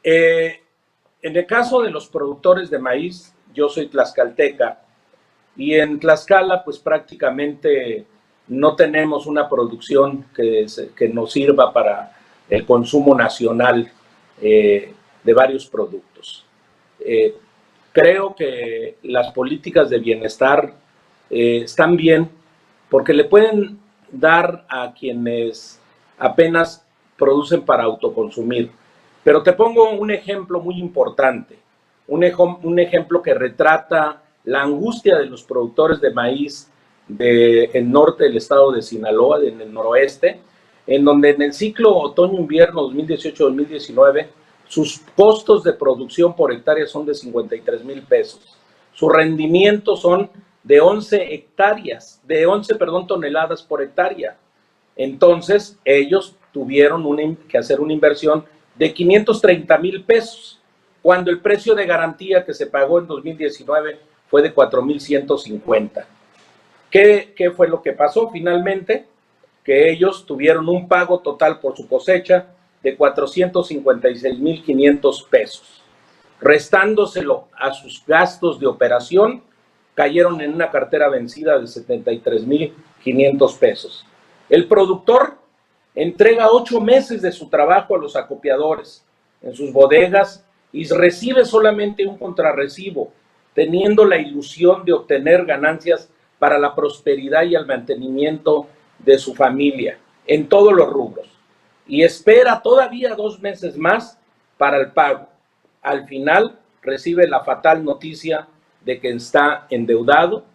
En el caso de los productores de maíz, yo soy tlaxcalteca y en Tlaxcala pues prácticamente no tenemos una producción que nos sirva para el consumo nacional de varios productos. Creo que las políticas de bienestar están bien porque le pueden dar a quienes apenas producen para autoconsumir. Pero te pongo un ejemplo muy importante, un ejemplo que retrata la angustia de los productores de maíz del norte del estado de Sinaloa, en el noroeste, en donde en el ciclo otoño-invierno 2018-2019 sus costos de producción por hectárea son de 53,000 pesos. Su rendimiento son de 11 toneladas por hectárea. Entonces, ellos tuvieron que hacer una inversión de 530,000 pesos, cuando el precio de garantía que se pagó en 2019 fue de 4,150. ¿Qué fue lo que pasó finalmente? Que ellos tuvieron un pago total por su cosecha de 456,500 pesos. Restándoselo a sus gastos de operación, cayeron en una cartera vencida de 73,500 pesos. El productor entrega 8 meses de su trabajo a los acopiadores en sus bodegas y recibe solamente un contrarrecibo, teniendo la ilusión de obtener ganancias para la prosperidad y el mantenimiento de su familia en todos los rubros. Y espera todavía 2 meses más para el pago. Al final recibe la fatal noticia de que está endeudado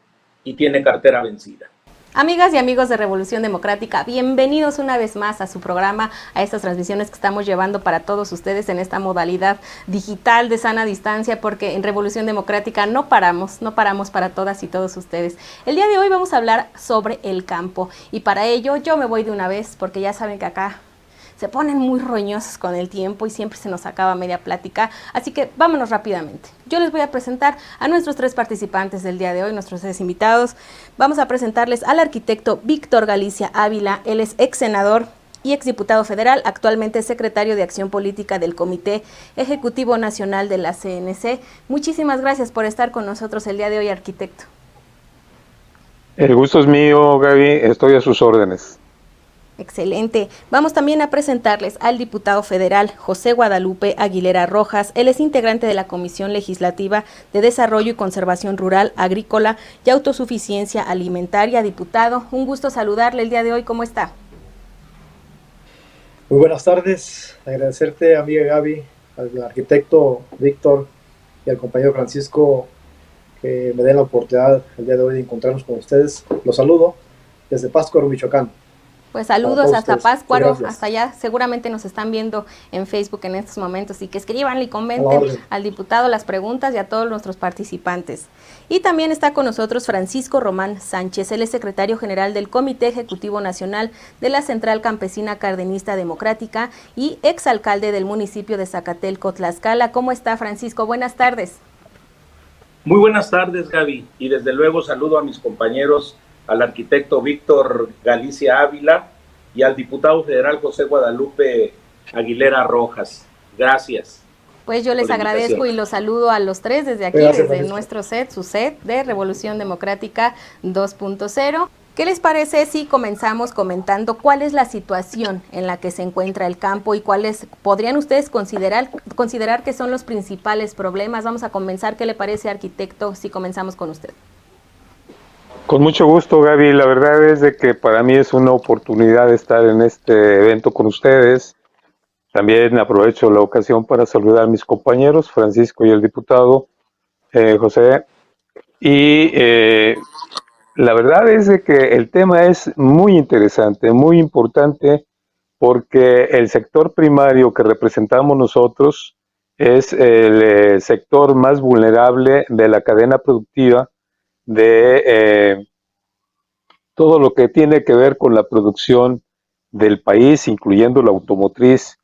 y tiene cartera vencida. Amigas y amigos de Revolución Democrática, bienvenidos una vez más a su programa, a estas transmisiones que estamos llevando para todos ustedes en esta modalidad digital de sana distancia, porque en Revolución Democrática no paramos para todas y todos ustedes. El día de hoy vamos a hablar sobre el campo y para ello yo me voy de una vez porque ya saben que acá se ponen muy roñosos con el tiempo y siempre se nos acaba media plática, así que vámonos rápidamente. Yo les voy a presentar a nuestros 3 participantes del día de hoy, nuestros 3 invitados. Vamos a presentarles al arquitecto Víctor Galicia Ávila. Él es ex senador y exdiputado federal, actualmente secretario de Acción Política del Comité Ejecutivo Nacional de la CNC. Muchísimas gracias por estar con nosotros el día de hoy, arquitecto. El gusto es mío, Gaby, estoy a sus órdenes. Excelente. Vamos también a presentarles al diputado federal José Guadalupe Aguilera Rojas. Él es integrante de la Comisión Legislativa de Desarrollo y Conservación Rural, Agrícola y Autosuficiencia Alimentaria. Diputado, un gusto saludarle el día de hoy. ¿Cómo está? Muy buenas tardes. Agradecerte, amiga Gaby, al arquitecto Víctor y al compañero Francisco que me den la oportunidad el día de hoy de encontrarnos con ustedes. Los saludo desde Pátzcuaro, Michoacán. Pues saludos hasta Pátzcuaro, hasta allá, seguramente nos están viendo en Facebook en estos momentos y que escriban y comenten al diputado las preguntas y a todos nuestros participantes. Y también está con nosotros Francisco Román Sánchez, él es secretario general del Comité Ejecutivo Nacional de la Central Campesina Cardenista Democrática y exalcalde del municipio de Zacatelco, Tlaxcala. ¿Cómo está, Francisco? Buenas tardes. Muy buenas tardes, Gaby, y desde luego saludo a mis compañeros, al arquitecto Víctor Galicia Ávila y al diputado federal José Guadalupe Aguilera Rojas. Gracias. Pues yo les agradezco y los saludo a los 3 desde aquí, desde nuestro set, su set de Revolución Democrática 2.0. ¿Qué les parece si comenzamos comentando cuál es la situación en la que se encuentra el campo y cuáles podrían ustedes considerar que son los principales problemas? Vamos a comenzar. ¿Qué le parece, arquitecto, si comenzamos con usted? Con mucho gusto, Gaby. La verdad es de que para mí es una oportunidad estar en este evento con ustedes. También aprovecho la ocasión para saludar a mis compañeros, Francisco y el diputado José. Y la verdad es de que el tema es muy interesante, muy importante, porque el sector primario que representamos nosotros es el sector más vulnerable de la cadena productiva de todo lo que tiene que ver con la producción del país, incluyendo la automotriz.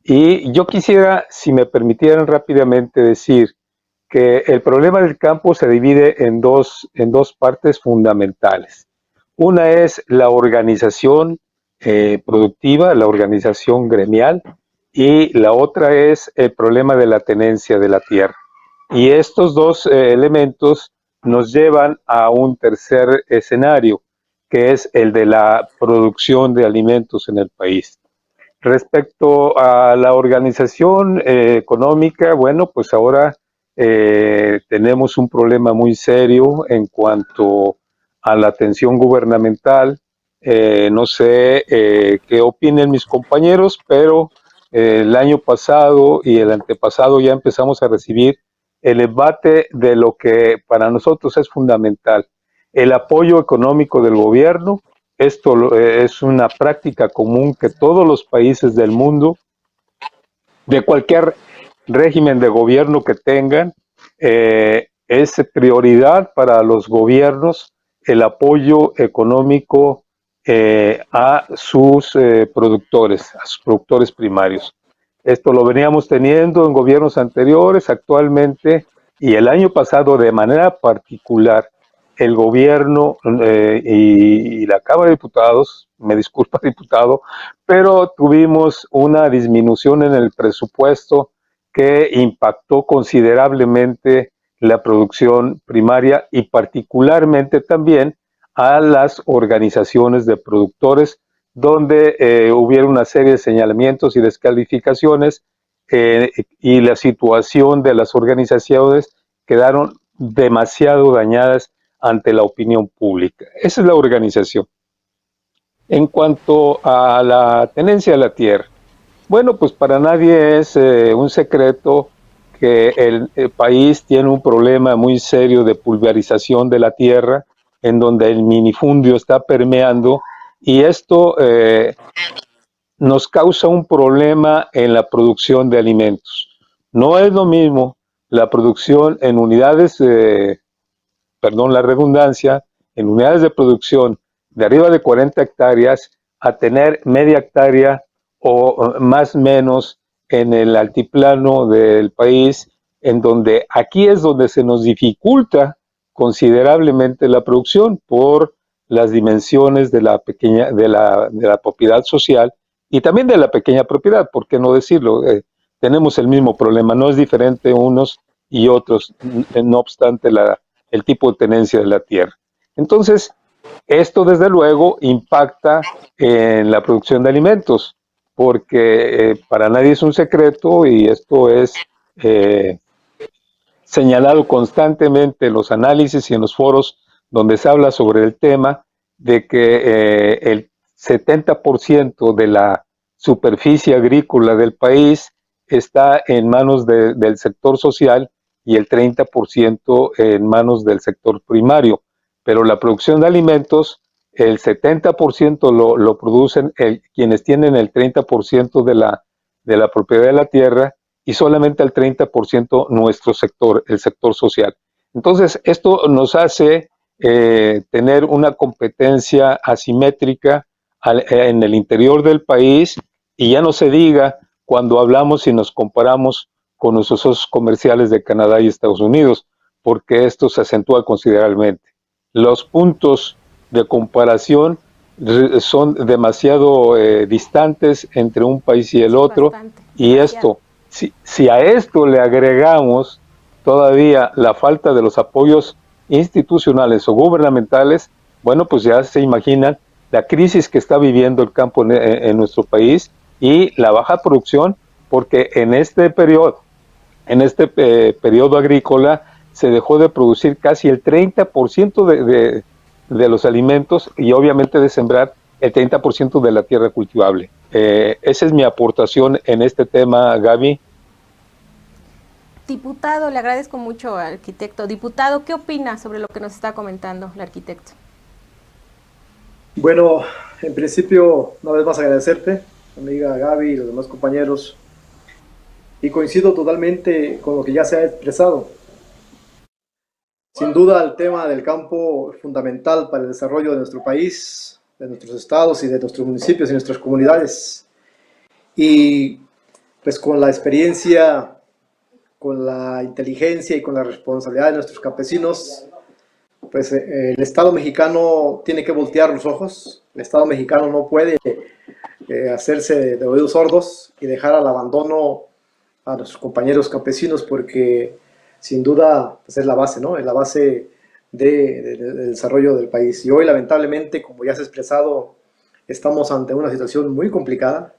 Y yo quisiera, si me permitieran rápidamente decir que el problema del campo se divide en dos partes fundamentales. Una es la organización productiva, la organización gremial, y la otra es el problema de la tenencia de la tierra. Y estos dos elementos nos llevan a un tercer escenario, que es el de la producción de alimentos en el país. Respecto a la organización económica, bueno, pues ahora tenemos un problema muy serio en cuanto a la atención gubernamental. No sé qué opinen mis compañeros, pero el año pasado y el antepasado ya empezamos a recibir el embate de lo que para nosotros es fundamental, el apoyo económico del gobierno. Esto es una práctica común que todos los países del mundo, de cualquier régimen de gobierno que tengan, es prioridad para los gobiernos el apoyo económico a sus productores primarios. Esto lo veníamos teniendo en gobiernos anteriores, actualmente, y el año pasado de manera particular, el gobierno y la Cámara de Diputados, me disculpa diputado, pero tuvimos una disminución en el presupuesto que impactó considerablemente la producción primaria y particularmente también a las organizaciones de productores, donde hubieron una serie de señalamientos y descalificaciones y la situación de las organizaciones quedaron demasiado dañadas ante la opinión pública. Esa es la organización. En cuanto a la tenencia de la tierra, bueno, pues para nadie es un secreto que el país tiene un problema muy serio de pulverización de la tierra, en donde el minifundio está permeando, y esto nos causa un problema en la producción de alimentos. No es lo mismo la producción en unidades, perdón la redundancia, en unidades de producción de arriba de 40 hectáreas a tener media hectárea o más o menos en el altiplano del país, en donde aquí es donde se nos dificulta considerablemente la producción por las dimensiones de la pequeña, de la propiedad social y también de la pequeña propiedad, ¿por qué no decirlo? Tenemos el mismo problema, no es diferente unos y otros, no obstante el tipo de tenencia de la tierra. Entonces, esto desde luego impacta en la producción de alimentos, porque para nadie es un secreto y esto es señalado constantemente en los análisis y en los foros donde se habla sobre el tema, de que el 70% de la superficie agrícola del país está en manos del sector social y el 30% en manos del sector primario. Pero la producción de alimentos, el 70% lo producen quienes tienen el 30% de la propiedad de la tierra y solamente el 30% nuestro sector, el sector social. Entonces, esto nos hace tener una competencia asimétrica en el interior del país, y ya no se diga cuando hablamos y nos comparamos con nuestros socios comerciales de Canadá y Estados Unidos, porque esto se acentúa considerablemente. Los puntos de comparación son demasiado distantes entre un país y el otro, Bastante, y demasiado. esto, si a esto le agregamos todavía la falta de los apoyos institucionales o gubernamentales, bueno, pues ya se imaginan la crisis que está viviendo el campo en nuestro país y la baja producción, porque en este periodo agrícola se dejó de producir casi el 30% de los alimentos y obviamente de sembrar el 30% de la tierra cultivable. Esa es mi aportación en este tema, Gaby. Diputado, le agradezco mucho al arquitecto. Diputado, ¿qué opina sobre lo que nos está comentando el arquitecto? Bueno, en principio, una vez más agradecerte, amiga Gaby y los demás compañeros, y coincido totalmente con lo que ya se ha expresado. Sin duda, el tema del campo es fundamental para el desarrollo de nuestro país, de nuestros estados y de nuestros municipios y nuestras comunidades. Y pues con la experiencia, con la inteligencia y con la responsabilidad de nuestros campesinos, pues el Estado mexicano tiene que voltear los ojos. El Estado mexicano no puede hacerse de oídos sordos y dejar al abandono a nuestros compañeros campesinos, porque sin duda pues es la base, ¿no? Es la base del desarrollo del país. Y hoy, lamentablemente, como ya se ha expresado, estamos ante una situación muy complicada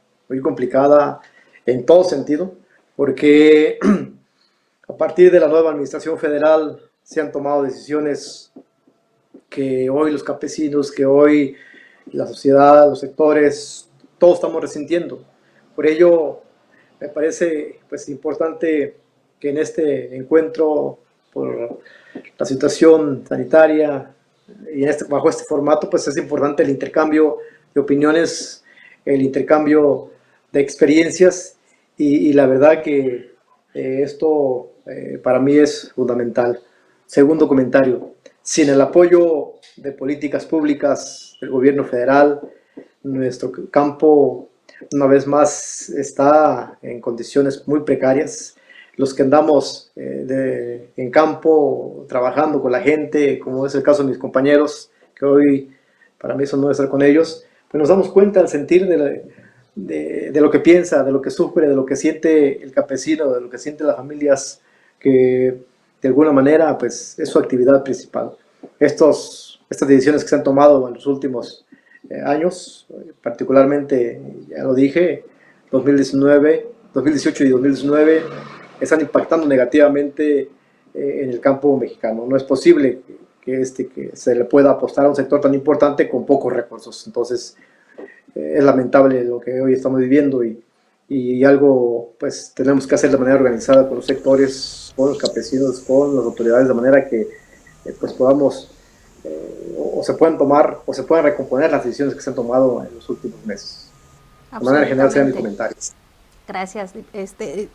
en todo sentido, porque a partir de la nueva administración federal se han tomado decisiones que hoy los campesinos, que hoy la sociedad, los sectores, todos estamos resintiendo. Por ello, me parece pues importante que en este encuentro, por la situación sanitaria y bajo este formato, pues es importante el intercambio de opiniones, el intercambio de experiencias, y la verdad que esto para mí es fundamental. Segundo comentario: sin el apoyo de políticas públicas del gobierno federal, nuestro campo una vez más está en condiciones muy precarias. Los que andamos en campo trabajando con la gente, como es el caso de mis compañeros, que hoy para mí es un honor estar con ellos, pues nos damos cuenta al sentir de lo que piensa, de lo que sufre, de lo que siente el campesino, de lo que sienten las familias, que de alguna manera pues es su actividad principal. Estas decisiones que se han tomado en los últimos años, particularmente, ya lo dije, 2018 y 2019, están impactando negativamente en el campo mexicano. No es posible que se le pueda apostar a un sector tan importante con pocos recursos. Entonces, es lamentable lo que hoy estamos viviendo, y algo pues tenemos que hacer de manera organizada con los sectores, con los campesinos, con las autoridades, de manera que pues podamos o se puedan tomar o se puedan recomponer las decisiones que se han tomado en los últimos meses. De manera general sean mis comentarios. Gracias,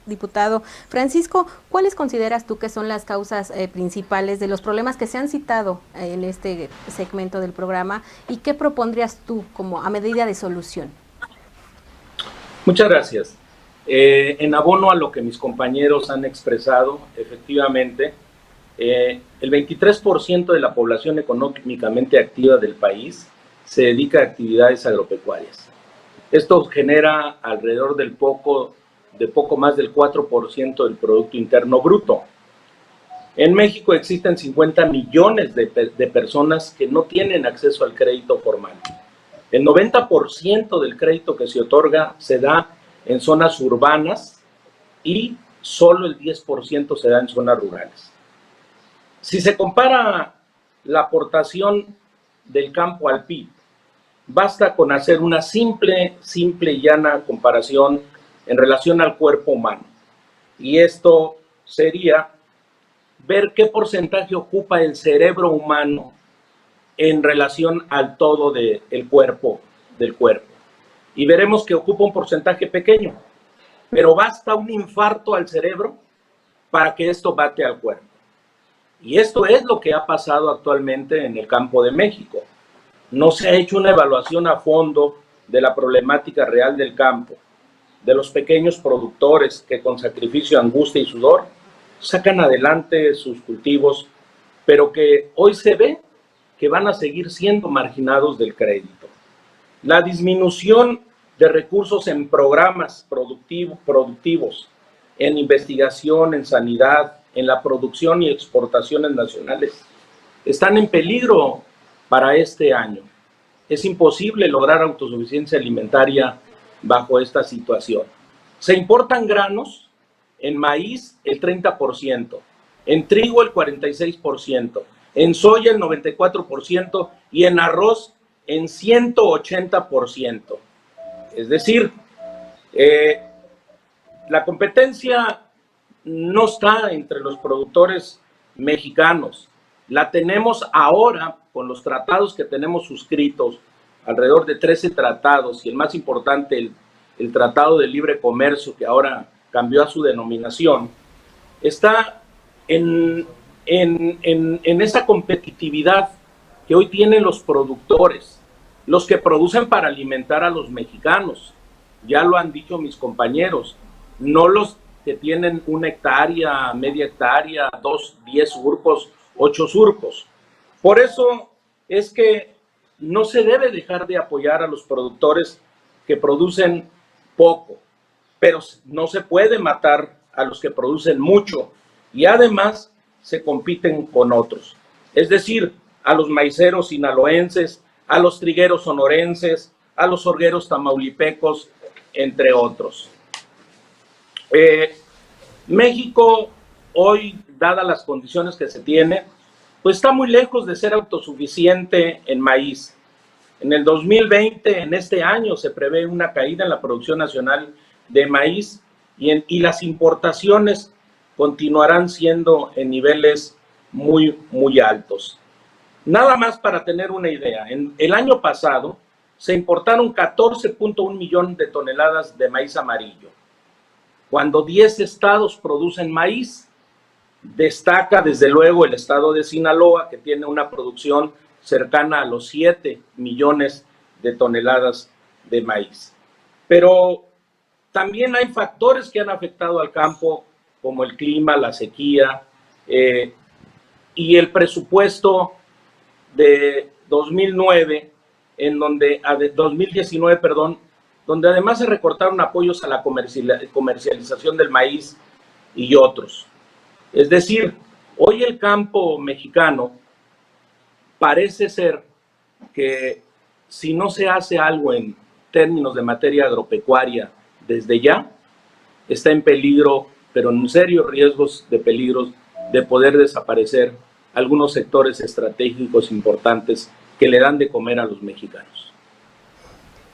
diputado. Francisco, ¿cuáles consideras tú que son las causas principales de los problemas que se han citado en este segmento del programa, y qué propondrías tú como a medida de solución? Muchas gracias. En abono a lo que mis compañeros han expresado, efectivamente, el 23% de la población económicamente activa del país se dedica a actividades agropecuarias. Esto genera alrededor de poco más del 4% del Producto Interno Bruto. En México existen 50 millones de personas que no tienen acceso al crédito formal. El 90% del crédito que se otorga se da en zonas urbanas y solo el 10% se da en zonas rurales. Si se compara la aportación del campo al PIB, basta con hacer una simple y llana comparación en relación al cuerpo humano. Y esto sería ver qué porcentaje ocupa el cerebro humano en relación al todo del cuerpo. Y veremos que ocupa un porcentaje pequeño, pero basta un infarto al cerebro para que esto bate al cuerpo. Y esto es lo que ha pasado actualmente en el campo de México. No se ha hecho una evaluación a fondo de la problemática real del campo, de los pequeños productores que con sacrificio, angustia y sudor sacan adelante sus cultivos, pero que hoy se ve que van a seguir siendo marginados del crédito. La disminución de recursos en programas productivos, en investigación, en sanidad, en la producción y exportaciones nacionales, están en peligro para este año. Es imposible lograr autosuficiencia alimentaria bajo esta situación. Se importan granos, en maíz el 30%, en trigo el 46%, en soya el 94% y en arroz en 180%. Es decir, la competencia no está entre los productores mexicanos. La tenemos ahora con los tratados que tenemos suscritos, alrededor de 13 tratados, y el más importante, el Tratado de Libre Comercio, que ahora cambió a su denominación, está en esa competitividad que hoy tienen los productores, los que producen para alimentar a los mexicanos. Ya lo han dicho mis compañeros, no los que tienen 1 hectárea, media hectárea, 2, 10 surcos, 8 surcos. Por eso es que no se debe dejar de apoyar a los productores que producen poco, pero no se puede matar a los que producen mucho y además se compiten con otros. Es decir, a los maiceros sinaloenses, a los trigueros sonorenses, a los orgueros tamaulipecos, entre otros. México hoy, dadas las condiciones que se tiene, pues está muy lejos de ser autosuficiente en maíz. En el 2020, en este año, se prevé una caída en la producción nacional de maíz y las importaciones continuarán siendo en niveles muy altos. Nada más para tener una idea, en el año pasado se importaron 14.1 millones de toneladas de maíz amarillo, cuando 10 estados producen maíz. Destaca desde luego el estado de Sinaloa, que tiene una producción cercana a los 7 millones de toneladas de maíz. Pero también hay factores que han afectado al campo, como el clima, la sequía, y el presupuesto de 2009, 2019, perdón, donde además se recortaron apoyos a la comercialización del maíz y otros. Es decir, hoy el campo mexicano parece ser que si no se hace algo en términos de materia agropecuaria desde ya, está en peligro, pero en serios riesgos de peligros de poder desaparecer algunos sectores estratégicos importantes que le dan de comer a los mexicanos.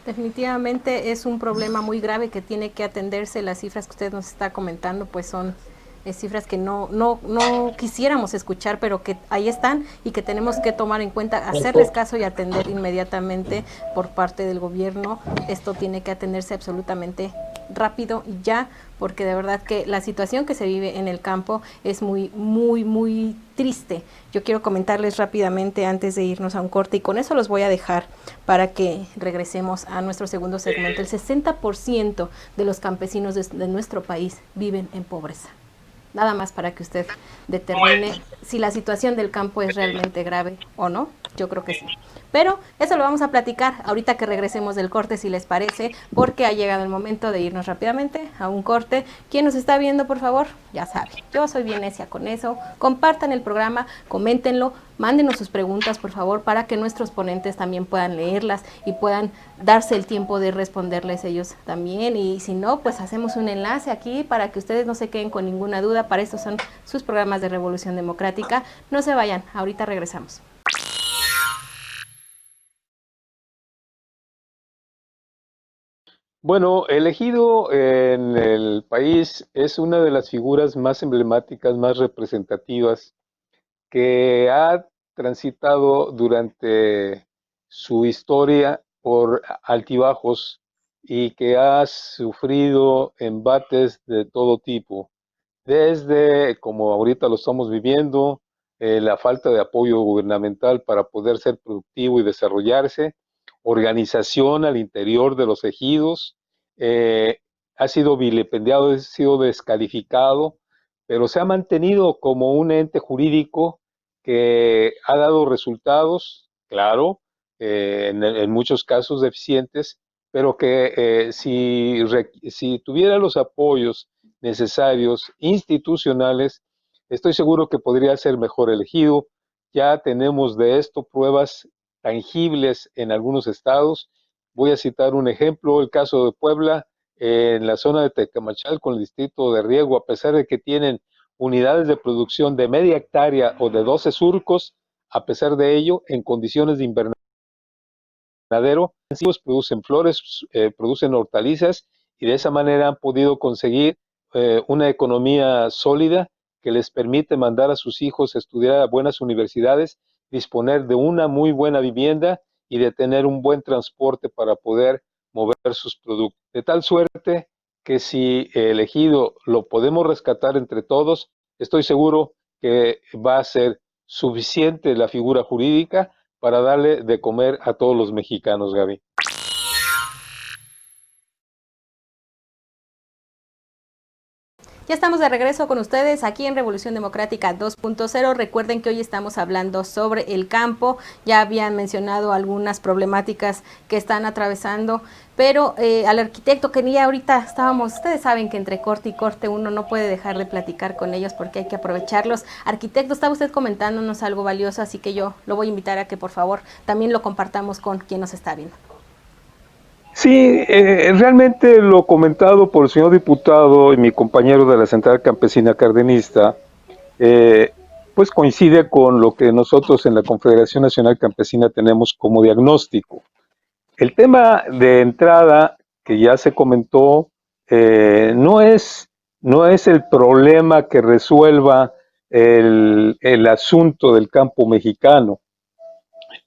Definitivamente es un problema muy grave que tiene que atenderse. Las cifras que usted nos está comentando pues son cifras que no quisiéramos escuchar, pero que ahí están y que tenemos que tomar en cuenta, hacerles caso y atender inmediatamente por parte del gobierno. Esto tiene que atenderse absolutamente rápido y ya, porque de verdad que la situación que se vive en el campo es muy triste. Yo quiero comentarles rápidamente antes de irnos a un corte, y con eso los voy a dejar para que regresemos a nuestro segundo segmento. El 60% de los campesinos de nuestro país viven en pobreza. Nada más para que usted determine si la situación del campo es realmente grave o no. Yo creo que sí. Pero eso lo vamos a platicar ahorita que regresemos del corte, si les parece, porque ha llegado el momento de irnos rápidamente a un corte. ¿Quién nos está viendo, por favor? Ya sabe, yo soy bien necia con eso. Compartan el programa, coméntenlo, mándenos sus preguntas, por favor, para que nuestros ponentes también puedan leerlas y puedan darse el tiempo de responderles ellos también. Y si no, pues hacemos un enlace aquí para que ustedes no se queden con ninguna duda. Para esto son sus programas de Revolución Democrática. No se vayan, ahorita regresamos. Bueno, el ejido en el país es una de las figuras más emblemáticas, más representativas, que ha transitado durante su historia por altibajos y que ha sufrido embates de todo tipo, desde, como ahorita lo estamos viviendo, la falta de apoyo gubernamental para poder ser productivo y desarrollarse, organización al interior de los ejidos, ha sido vilipendiado, ha sido descalificado, pero se ha mantenido como un ente jurídico que ha dado resultados, claro, en muchos casos deficientes, pero que si tuviera los apoyos necesarios institucionales, estoy seguro que podría ser mejor elegido. Ya tenemos de esto pruebas tangibles en algunos estados. Voy a citar un ejemplo, el caso de Puebla, en la zona de Tecamachal con el distrito de riego, a pesar de que tienen unidades de producción de media hectárea o de 12 surcos, a pesar de ello, en condiciones de invernadero, producen flores, producen hortalizas, y de esa manera han podido conseguir una economía sólida que les permite mandar a sus hijos a estudiar a buenas universidades, disponer de una muy buena vivienda y de tener un buen transporte para poder mover sus productos. De tal suerte que si el ejido lo podemos rescatar entre todos, estoy seguro que va a ser suficiente la figura jurídica para darle de comer a todos los mexicanos, Gaby. Ya estamos de regreso con ustedes aquí en Revolución Democrática 2.0. Recuerden que hoy estamos hablando sobre el campo. Ya habían mencionado algunas problemáticas que están atravesando, pero al arquitecto que ya ahorita estábamos, ustedes saben que entre corte y corte uno no puede dejar de platicar con ellos porque hay que aprovecharlos. Arquitecto, estaba usted comentándonos algo valioso, así que yo lo voy a invitar a que por favor también lo compartamos con quien nos está viendo. Sí, realmente lo comentado por el señor diputado y mi compañero de la Central Campesina Cardenista, pues coincide con lo que nosotros en la Confederación Nacional Campesina tenemos como diagnóstico. El tema de entrada que ya se comentó no es el problema que resuelva el asunto del campo mexicano.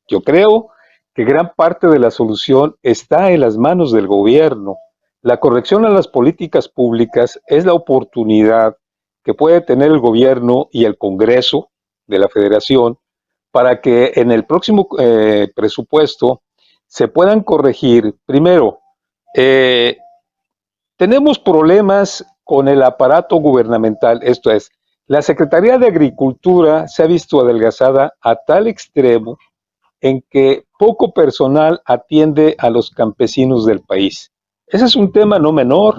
Yo creo que gran parte de la solución está en las manos del gobierno. La corrección a las políticas públicas es la oportunidad que puede tener el gobierno y el Congreso de la Federación para que en el próximo presupuesto se puedan corregir. Primero, tenemos problemas con el aparato gubernamental, esto es, la Secretaría de Agricultura se ha visto adelgazada a tal extremo en que poco personal atiende a los campesinos del país. Ese es un tema no menor,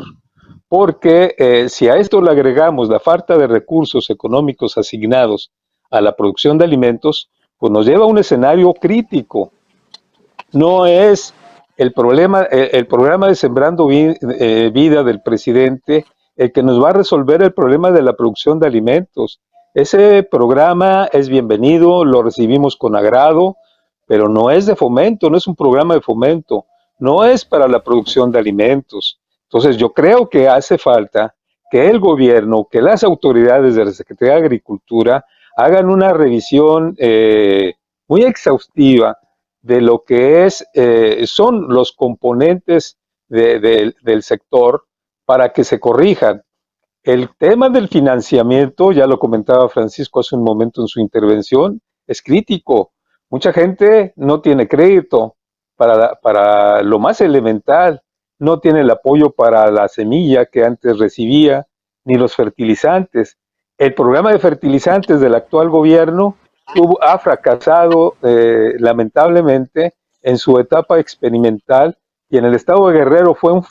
porque si a esto le agregamos la falta de recursos económicos asignados a la producción de alimentos, pues nos lleva a un escenario crítico. No es el programa de Sembrando Vida del presidente el que nos va a resolver el problema de la producción de alimentos. Ese programa es bienvenido, lo recibimos con agrado, pero no es de fomento, no es un programa de fomento, no es para la producción de alimentos. Entonces yo creo que hace falta que el gobierno, que las autoridades de la Secretaría de Agricultura hagan una revisión muy exhaustiva de lo que son los componentes del sector para que se corrijan. El tema del financiamiento, ya lo comentaba Francisco hace un momento en su intervención, es crítico. Mucha gente no tiene crédito para lo más elemental, no tiene el apoyo para la semilla que antes recibía, ni los fertilizantes. El programa de fertilizantes del actual gobierno ha fracasado lamentablemente en su etapa experimental y en el estado de Guerrero fue un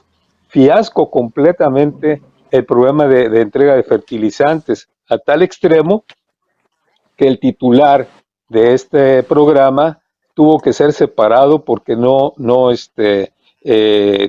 fiasco completamente el programa de entrega de fertilizantes, a tal extremo que el titular de este programa tuvo que ser separado porque no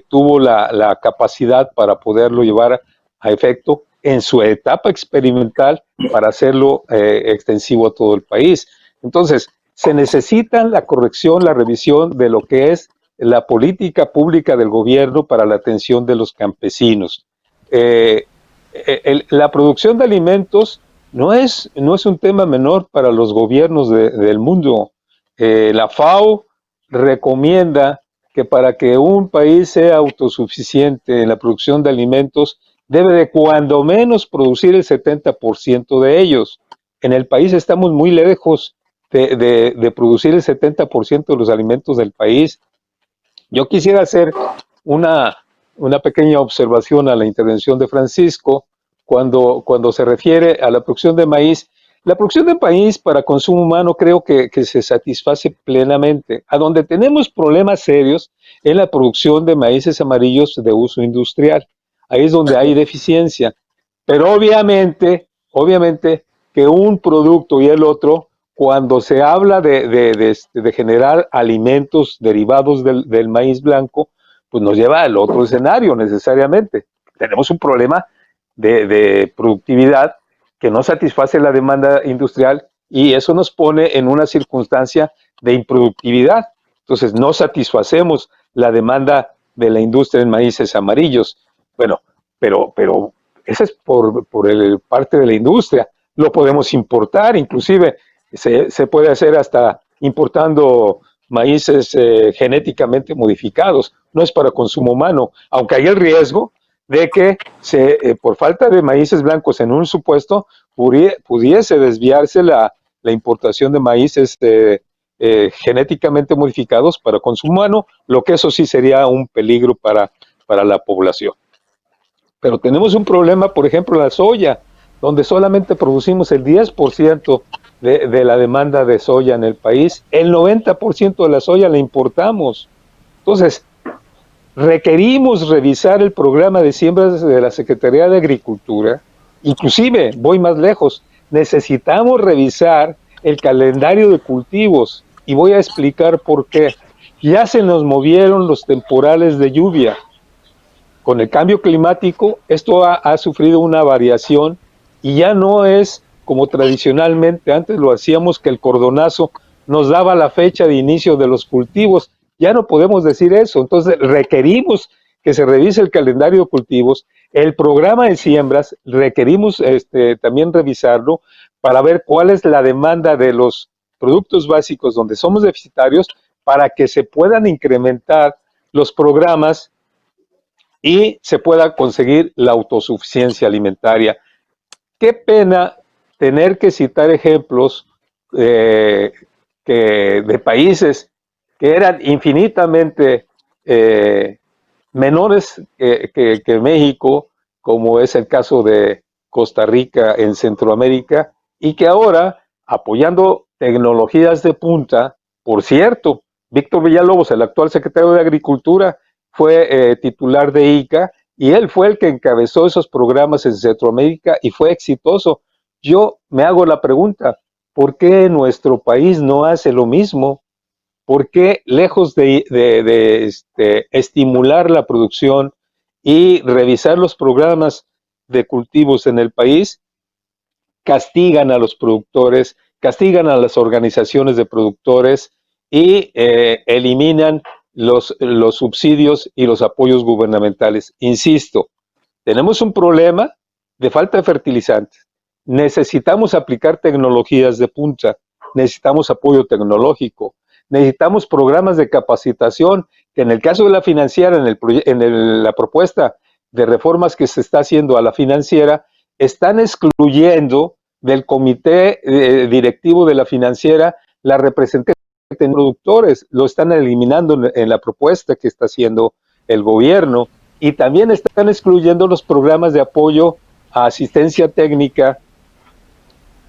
tuvo la capacidad para poderlo llevar a efecto en su etapa experimental para hacerlo extensivo a todo el país. Entonces, se necesita la corrección, la revisión de lo que es la política pública del gobierno para la atención de los campesinos. La producción de alimentos no es un tema menor para los gobiernos del mundo. La FAO recomienda que para que un país sea autosuficiente en la producción de alimentos, debe de cuando menos producir el 70% de ellos. En el país estamos muy lejos de producir el 70% de los alimentos del país. Yo quisiera hacer una pequeña observación a la intervención de Francisco cuando se refiere a la producción de maíz. La producción de maíz para consumo humano creo que se satisface plenamente. A donde tenemos problemas serios en la producción de maíces amarillos de uso industrial. Ahí es donde hay deficiencia. Pero obviamente que un producto y el otro, cuando se habla de generar alimentos derivados del maíz blanco, pues nos lleva al otro escenario necesariamente. Tenemos un problema de productividad que no satisface la demanda industrial y eso nos pone en una circunstancia de improductividad. Entonces no satisfacemos la demanda de la industria en maíces amarillos. Bueno, pero esa es por parte de la industria. Lo podemos importar, inclusive se puede hacer hasta importando maíces genéticamente modificados. No es para consumo humano, aunque hay el riesgo de que por falta de maíces blancos en un supuesto pudiese desviarse la importación de maíces genéticamente modificados para consumo humano, lo que eso sí sería un peligro para la población. Pero tenemos un problema, por ejemplo, la soya, donde solamente producimos el 10% de la demanda de soya en el país. El 90% de la soya la importamos. Entonces, requerimos revisar el programa de siembras de la Secretaría de Agricultura. Inclusive, voy más lejos, necesitamos revisar el calendario de cultivos y voy a explicar por qué. Ya se nos movieron los temporales de lluvia. Con el cambio climático, esto ha sufrido una variación y ya no es como tradicionalmente antes lo hacíamos, que el cordonazo nos daba la fecha de inicio de los cultivos. Ya no podemos decir eso. Entonces requerimos que se revise el calendario de cultivos, el programa de siembras, requerimos también revisarlo para ver cuál es la demanda de los productos básicos donde somos deficitarios, para que se puedan incrementar los programas y se pueda conseguir la autosuficiencia alimentaria. Qué pena tener que citar ejemplos de países que eran infinitamente menores que México, como es el caso de Costa Rica en Centroamérica, y que ahora, apoyando tecnologías de punta, por cierto, Víctor Villalobos, el actual secretario de Agricultura, fue titular de ICA, y él fue el que encabezó esos programas en Centroamérica y fue exitoso. Yo me hago la pregunta, ¿por qué nuestro país no hace lo mismo? ¿Por qué, lejos de estimular la producción y revisar los programas de cultivos en el país, castigan a los productores, castigan a las organizaciones de productores y eliminan los subsidios y los apoyos gubernamentales? Insisto, tenemos un problema de falta de fertilizantes. Necesitamos aplicar tecnologías de punta, necesitamos apoyo tecnológico, necesitamos programas de capacitación, que en el caso de la financiera, la propuesta de reformas que se está haciendo a la financiera, están excluyendo del comité directivo de la financiera la representación de productores, lo están eliminando en la propuesta que está haciendo el gobierno, y también están excluyendo los programas de apoyo a asistencia técnica,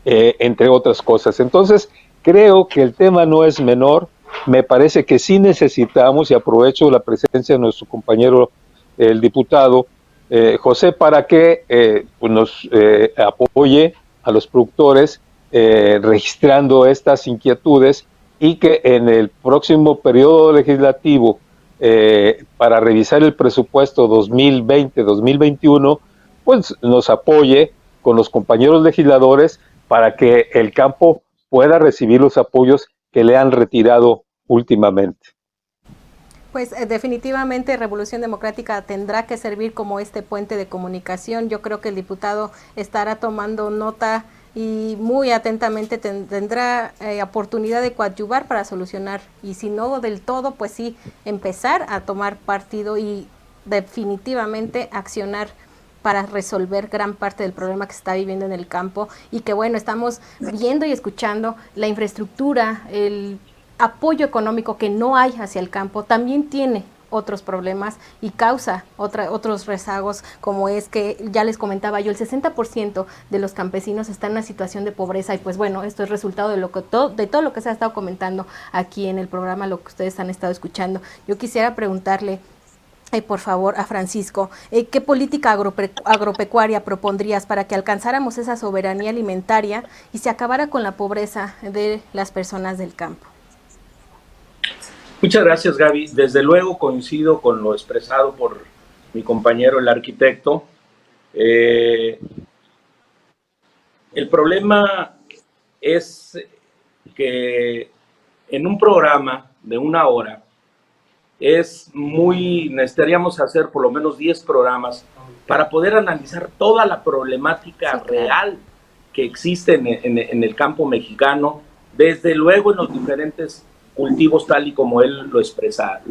entre otras cosas. Entonces, creo que el tema no es menor. Me parece que sí necesitamos, y aprovecho la presencia de nuestro compañero, el diputado José, para que pues nos apoye a los productores registrando estas inquietudes, y que en el próximo periodo legislativo, para revisar el presupuesto 2020-2021, pues nos apoye con los compañeros legisladores para que el campo pueda recibir los apoyos que le han retirado últimamente. Pues definitivamente Revolución Democrática tendrá que servir como este puente de comunicación. Yo creo que el diputado estará tomando nota y muy atentamente tendrá oportunidad de coadyuvar para solucionar, y si no del todo, pues sí, empezar a tomar partido y definitivamente accionar para resolver gran parte del problema que se está viviendo en el campo, y que bueno, estamos viendo y escuchando la infraestructura, el apoyo económico que no hay hacia el campo, también tiene otros problemas y causa otros rezagos, como es que ya les comentaba yo, el 60% de los campesinos están en una situación de pobreza, y pues bueno, esto es resultado de todo lo que se ha estado comentando aquí en el programa, lo que ustedes han estado escuchando. Yo quisiera preguntarle, por favor, a Francisco, ¿qué política agropecuaria propondrías para que alcanzáramos esa soberanía alimentaria y se acabara con la pobreza de las personas del campo? Muchas gracias, Gaby. Desde luego coincido con lo expresado por mi compañero, el arquitecto. El problema es que en un programa de 1 hora necesitaríamos hacer por lo menos 10 programas para poder analizar toda la problemática real que existe en el campo mexicano, desde luego en los diferentes cultivos, tal y como él lo expresara.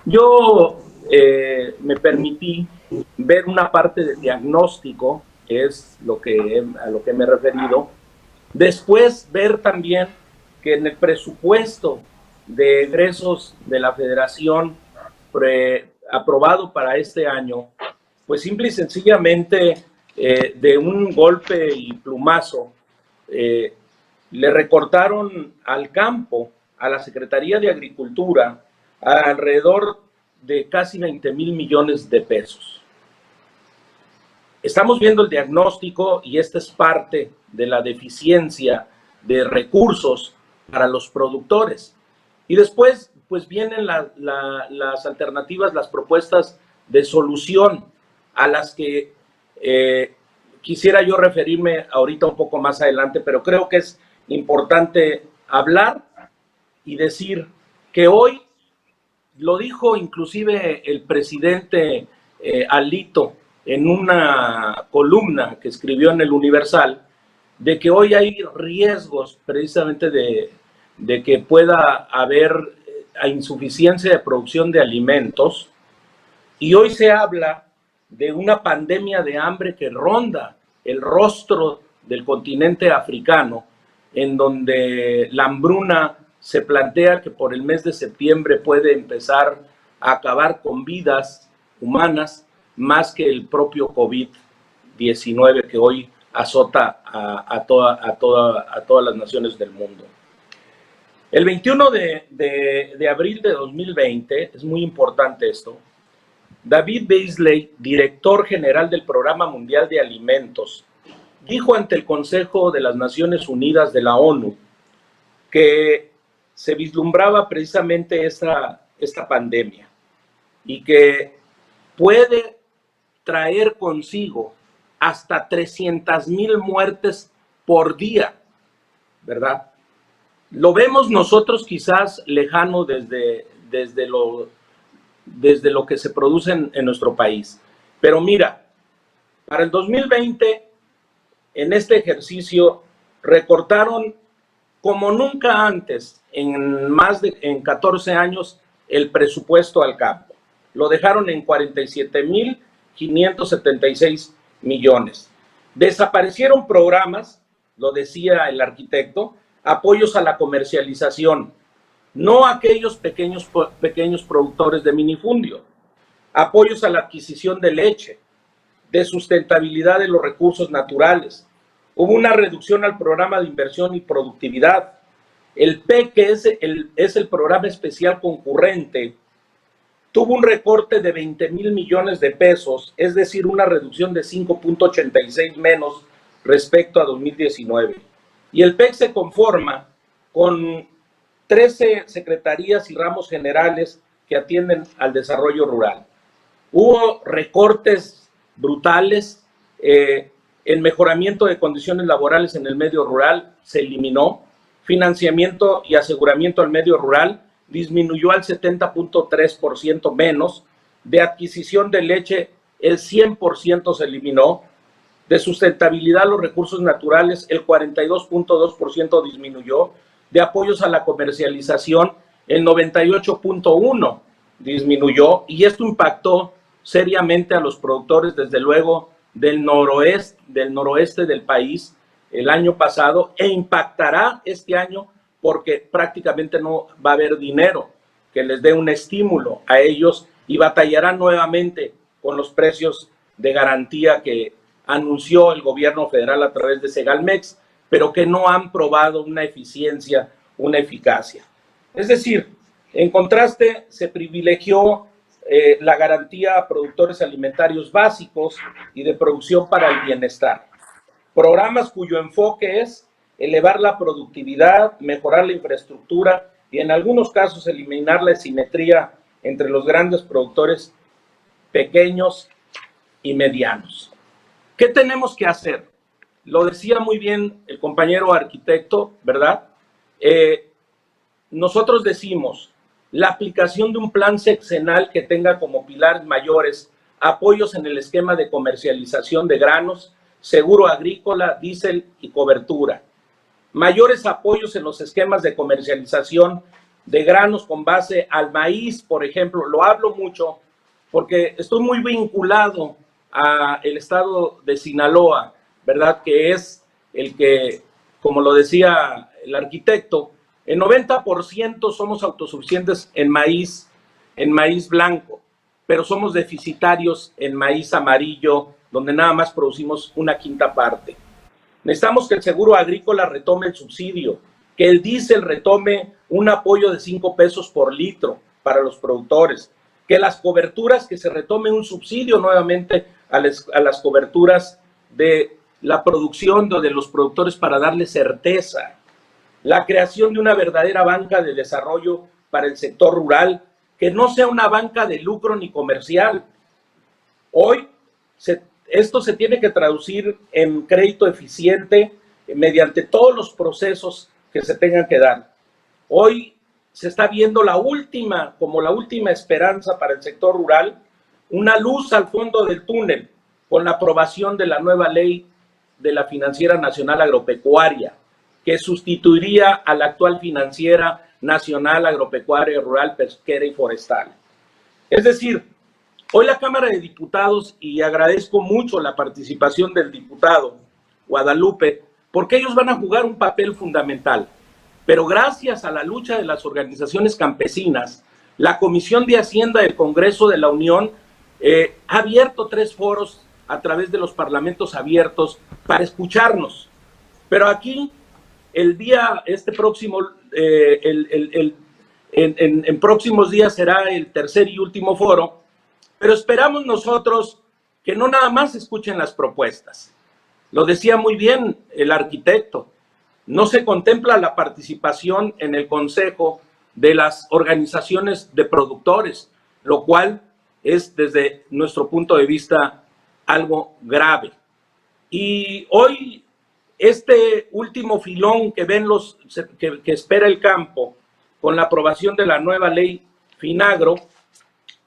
Yo me permití ver una parte del diagnóstico, que es a lo que me he referido. Después ver también que en el presupuesto de egresos de la Federación aprobado para este año, pues simple y sencillamente de un golpe y plumazo, le recortaron al campo, a la Secretaría de Agricultura, alrededor de casi 20,000 millones de pesos. Estamos viendo el diagnóstico y esta es parte de la deficiencia de recursos para los productores. Y después, pues vienen las alternativas, las propuestas de solución a las que quisiera yo referirme ahorita un poco más adelante, pero creo que es importante hablar y decir que hoy, lo dijo inclusive el presidente Alito en una columna que escribió en el Universal, de que hoy hay riesgos precisamente de que pueda haber insuficiencia de producción de alimentos, y hoy se habla de una pandemia de hambre que ronda el rostro del continente africano, en donde la hambruna se plantea que por el mes de septiembre puede empezar a acabar con vidas humanas más que el propio COVID-19 que hoy azota a todas las naciones del mundo. El 21 de abril de 2020, es muy importante esto, David Beasley, director general del Programa Mundial de Alimentos, dijo ante el Consejo de las Naciones Unidas de la ONU que se vislumbraba precisamente esta pandemia y que puede traer consigo hasta 300,000 muertes por día, ¿verdad? Lo vemos nosotros quizás lejano desde lo que se produce en nuestro país. Pero mira, para el 2020, en este ejercicio, recortaron como nunca antes, en 14 años, el presupuesto al campo. Lo dejaron en 47,576 millones. Desaparecieron programas, lo decía el arquitecto, apoyos a la comercialización, no aquellos pequeños productores de minifundio, apoyos a la adquisición de leche, de sustentabilidad de los recursos naturales. Hubo una reducción al programa de inversión y productividad. El PEC, que es el programa especial concurrente, tuvo un recorte de 20,000 millones de pesos, es decir, una reducción de 5.86 menos respecto a 2019. Y el PEC se conforma con 13 secretarías y ramos generales que atienden al desarrollo rural. Hubo recortes brutales, el mejoramiento de condiciones laborales en el medio rural se eliminó, financiamiento y aseguramiento al medio rural disminuyó al 70.3% menos, de adquisición de leche el 100% se eliminó, de sustentabilidad los recursos naturales el 42.2% disminuyó, de apoyos a la comercialización el 98.1% disminuyó, y esto impactó seriamente a los productores, desde luego, del noroeste del país el año pasado, e impactará este año porque prácticamente no va a haber dinero que les dé un estímulo a ellos y batallarán nuevamente con los precios de garantía que anunció el gobierno federal a través de Segalmex, pero que no han probado una eficiencia, una eficacia. Es decir, en contraste, se privilegió la garantía a productores alimentarios básicos y de producción para el bienestar. Programas cuyo enfoque es elevar la productividad, mejorar la infraestructura y en algunos casos eliminar la asimetría entre los grandes productores pequeños y medianos. ¿Qué tenemos que hacer? Lo decía muy bien el compañero arquitecto, ¿verdad? Nosotros decimos la aplicación de un plan sexenal que tenga como pilares mayores apoyos en el esquema de comercialización de granos, seguro agrícola, diésel y cobertura. Mayores apoyos en los esquemas de comercialización de granos con base al maíz, por ejemplo. Lo hablo mucho porque estoy muy vinculado al estado de Sinaloa, ¿verdad? Que es el que, como lo decía el arquitecto, el 90% somos autosuficientes en maíz blanco. pero somos deficitarios en maíz amarillo, donde nada más producimos una quinta parte. Necesitamos que el seguro agrícola retome el subsidio, que el diésel retome un apoyo de 5 pesos por litro para los productores, que las coberturas, que se retome un subsidio nuevamente a las coberturas de la producción de los productores para darle certeza, la creación de una verdadera banca de desarrollo para el sector rural, que no sea una banca de lucro ni comercial. Hoy esto se tiene que traducir en crédito eficiente mediante todos los procesos que se tengan que dar. Hoy se está viendo como la última esperanza para el sector rural, una luz al fondo del túnel con la aprobación de la nueva ley de la Financiera Nacional Agropecuaria, que sustituiría a la actual Financiera Nacional Agropecuaria, Rural, Pesquera y Forestal. Es decir, hoy la Cámara de Diputados, y agradezco mucho la participación del diputado Guadalupe, porque ellos van a jugar un papel fundamental. Pero gracias a la lucha de las organizaciones campesinas, la Comisión de Hacienda del Congreso de la Unión ha abierto 3 foros a través de los parlamentos abiertos para escucharnos. Pero aquí, en próximos días será el tercer y último foro, pero esperamos nosotros que no nada más escuchen las propuestas. Lo decía muy bien el arquitecto, no se contempla la participación en el consejo de las organizaciones de productores, lo cual es desde nuestro punto de vista algo grave. Y hoy este último filón que ven que espera el campo con la aprobación de la nueva ley Finagro,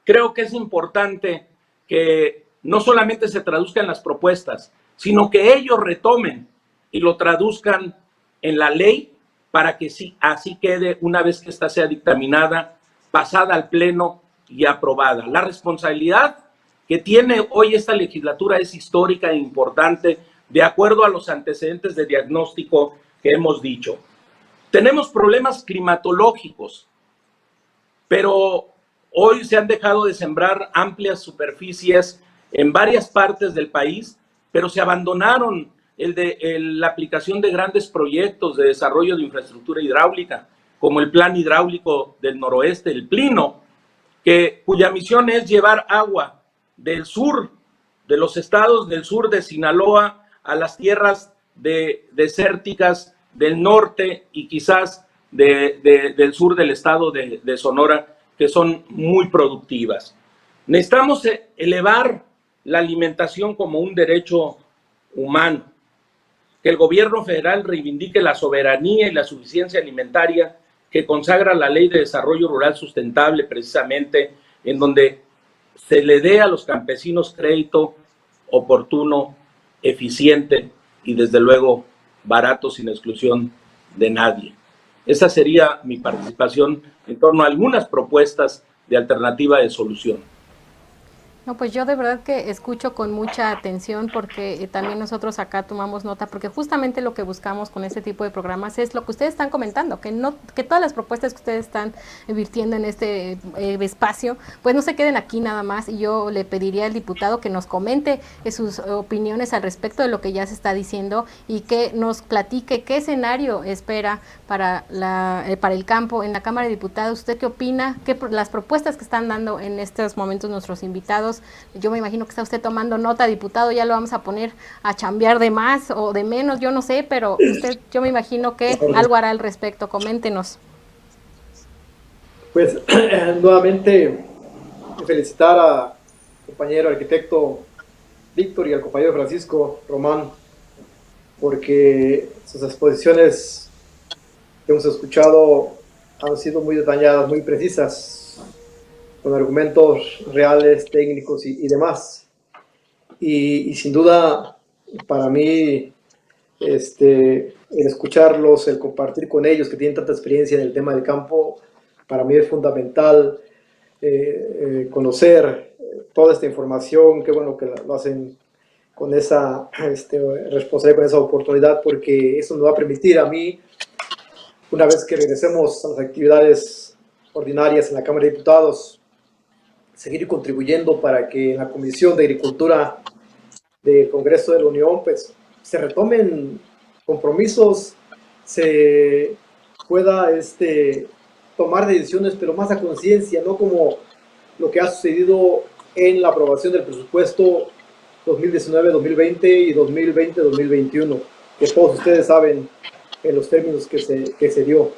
creo que es importante que no solamente se traduzcan las propuestas, sino que ellos retomen y lo traduzcan en la ley para que sí, así quede una vez que esta sea dictaminada, pasada al Pleno y aprobada. La responsabilidad que tiene hoy esta legislatura es histórica e importante, de acuerdo a los antecedentes de diagnóstico que hemos dicho. Tenemos problemas climatológicos, pero hoy se han dejado de sembrar amplias superficies en varias partes del país, pero se abandonaron la aplicación de grandes proyectos de desarrollo de infraestructura hidráulica, como el Plan Hidráulico del Noroeste, el PLINO, cuya misión es llevar agua del sur, de los estados del sur de Sinaloa, a las tierras desérticas del norte y quizás del sur del estado de Sonora, que son muy productivas. Necesitamos elevar la alimentación como un derecho humano, que el gobierno federal reivindique la soberanía y la suficiencia alimentaria que consagra la Ley de Desarrollo Rural Sustentable, precisamente, en donde se le dé a los campesinos crédito oportuno, eficiente y desde luego barato, sin exclusión de nadie. Esa sería mi participación en torno a algunas propuestas de alternativa de solución. No, pues yo de verdad que escucho con mucha atención porque también nosotros acá tomamos nota, porque justamente lo que buscamos con este tipo de programas es lo que ustedes están comentando, que todas las propuestas que ustedes están virtiendo en este espacio, pues no se queden aquí nada más, y yo le pediría al diputado que nos comente sus opiniones al respecto de lo que ya se está diciendo y que nos platique qué escenario espera para el campo en la Cámara de Diputados. ¿Usted qué opina? Las propuestas que están dando en estos momentos nuestros invitados. Yo me imagino que está usted tomando nota, diputado, ya lo vamos a poner a chambear de más o de menos, yo no sé, pero usted, yo me imagino que algo hará al respecto. Coméntenos. Pues nuevamente felicitar al compañero arquitecto Víctor y al compañero Francisco Román, porque sus exposiciones que hemos escuchado han sido muy detalladas, muy precisas, con argumentos reales, técnicos y demás. Y sin duda, para mí, el escucharlos, el compartir con ellos que tienen tanta experiencia en el tema del campo, para mí es fundamental conocer toda esta información. Qué bueno que lo hacen con esa responsabilidad, con esa oportunidad, porque eso me va a permitir a mí, una vez que regresemos a las actividades ordinarias en la Cámara de Diputados, seguir contribuyendo para que en la Comisión de Agricultura del Congreso de la Unión pues se retomen compromisos, se pueda tomar decisiones, pero más a conciencia, no como lo que ha sucedido en la aprobación del presupuesto 2019-2020 y 2020-2021, que todos ustedes saben en los términos que se dio.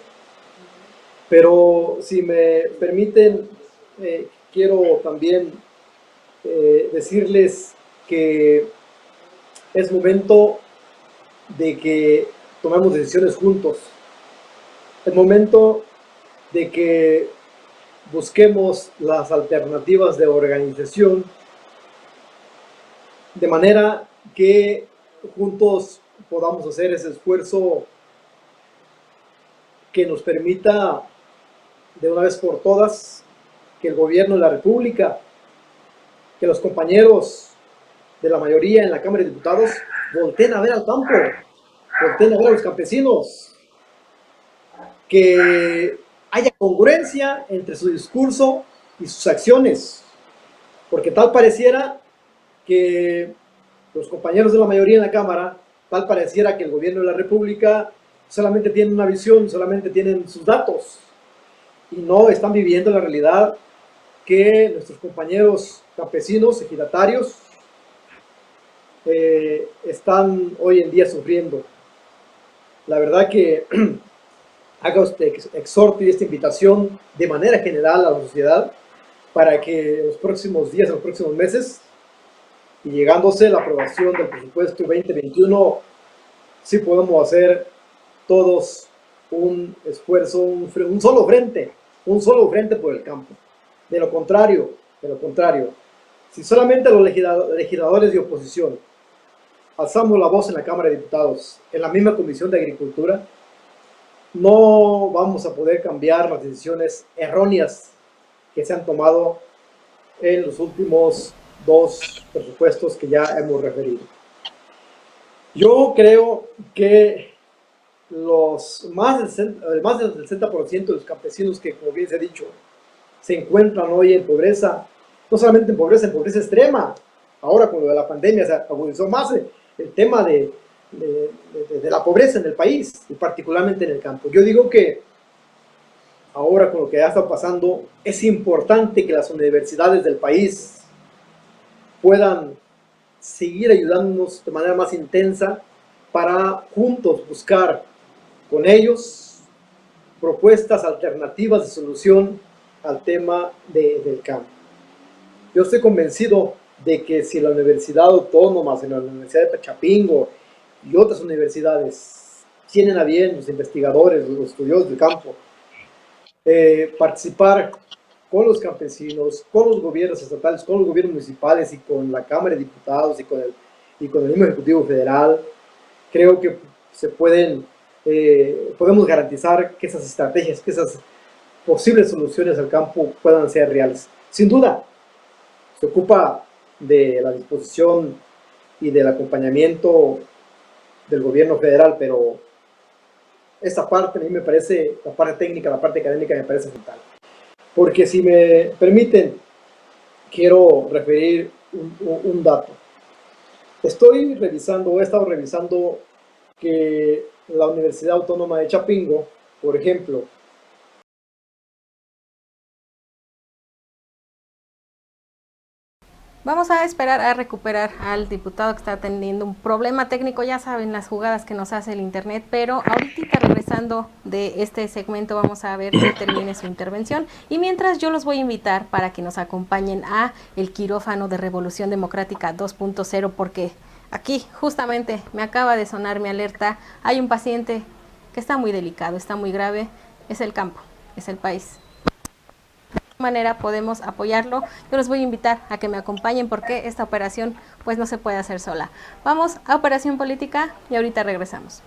Pero si me permiten, quiero también decirles que es momento de que tomemos decisiones juntos. Es momento de que busquemos las alternativas de organización de manera que juntos podamos hacer ese esfuerzo que nos permita de una vez por todas que el gobierno de la República, que los compañeros de la mayoría en la Cámara de Diputados volteen a ver al campo, volteen a ver a los campesinos, que haya congruencia entre su discurso y sus acciones, porque tal pareciera que los compañeros de la mayoría en la Cámara, tal pareciera que el gobierno de la República solamente tiene una visión, solamente tienen sus datos, y no están viviendo la realidad que nuestros compañeros campesinos, ejidatarios, están hoy en día sufriendo. La verdad que haga este exhorto y esta invitación de manera general a la sociedad para que en los próximos días, en los próximos meses, y llegándose la aprobación del presupuesto 2021, sí podemos hacer todos un esfuerzo, un solo frente por el campo. De lo contrario, si solamente los legisladores de oposición alzamos la voz en la Cámara de Diputados, en la misma Comisión de Agricultura, no vamos a poder cambiar las decisiones erróneas que se han tomado en los últimos 2 presupuestos que ya hemos referido. Yo creo que más del 60% de los campesinos que, como bien se ha dicho, se encuentran hoy en pobreza, no solamente en pobreza extrema, ahora con lo de la pandemia se agudizó más el tema de la pobreza en el país, y particularmente en el campo. Yo digo que ahora con lo que ha estado pasando, es importante que las universidades del país puedan seguir ayudándonos de manera más intensa para juntos buscar con ellos propuestas alternativas de solución al tema del campo. Yo estoy convencido de que si la Universidad Autónoma, si la Universidad de Chapingo y otras universidades tienen a bien, los investigadores, los estudiosos del campo, participar con los campesinos, con los gobiernos estatales, con los gobiernos municipales y con la Cámara de Diputados y con el mismo Ejecutivo Federal, creo que se podemos garantizar que esas estrategias, que esas posibles soluciones al campo puedan ser reales. Sin duda, se ocupa de la disposición y del acompañamiento del gobierno federal, pero esta parte a mí me parece, la parte técnica, la parte académica me parece vital. Porque si me permiten, quiero referir un dato. He estado revisando que la Universidad Autónoma de Chapingo, por ejemplo, Vamos a esperar a recuperar al diputado que está teniendo un problema técnico, ya saben las jugadas que nos hace el internet, pero ahorita regresando de este segmento vamos a ver que termine su intervención, y mientras yo los voy a invitar para que nos acompañen a el quirófano de Revolución Democrática 2.0, porque aquí justamente me acaba de sonar mi alerta, hay un paciente que está muy delicado, está muy grave, es el campo, es el país. Manera podemos apoyarlo. Yo los voy a invitar a que me acompañen porque esta operación pues no se puede hacer sola. Vamos a Operación Política y ahorita regresamos.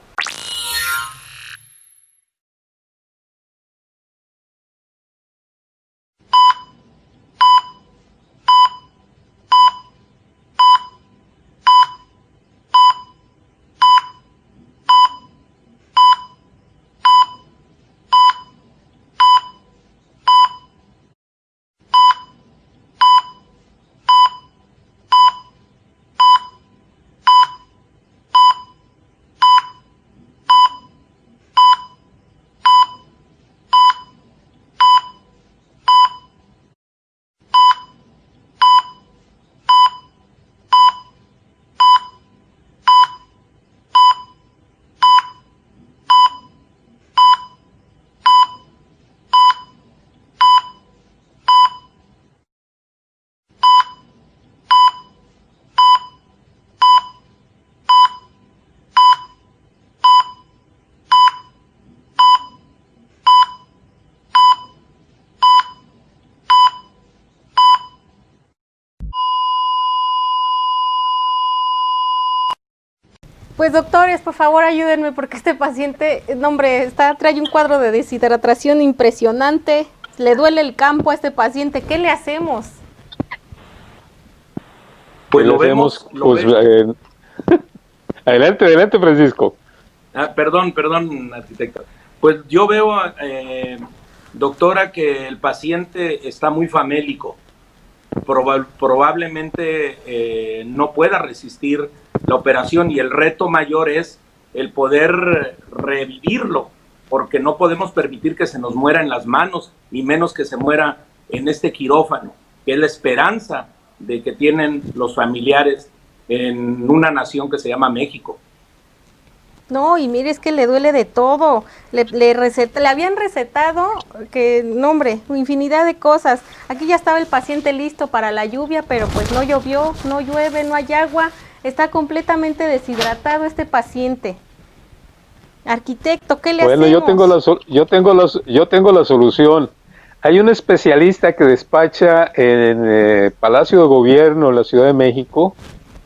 Pues doctores, por favor ayúdenme porque este paciente, no hombre, trae un cuadro de deshidratación impresionante, le duele el campo a este paciente, ¿qué le hacemos? Pues lo vemos. Adelante, adelante, Francisco. Perdón, arquitecto. Pues yo veo, doctora, que el paciente está muy famélico. Probablemente no pueda resistir la operación y el reto mayor es el poder revivirlo, porque no podemos permitir que se nos muera en las manos, ni menos que se muera en este quirófano, que es la esperanza de que tienen los familiares en una nación que se llama México. No, y mire, es que le duele de todo. Le habían recetado que, no hombre, infinidad de cosas. Aquí ya estaba el paciente listo para la lluvia, pero pues no llovió, no llueve, no hay agua. Está completamente deshidratado este paciente. Arquitecto, ¿qué le hacemos? Bueno, yo tengo la solución. Hay un especialista que despacha en Palacio de Gobierno, en la Ciudad de México,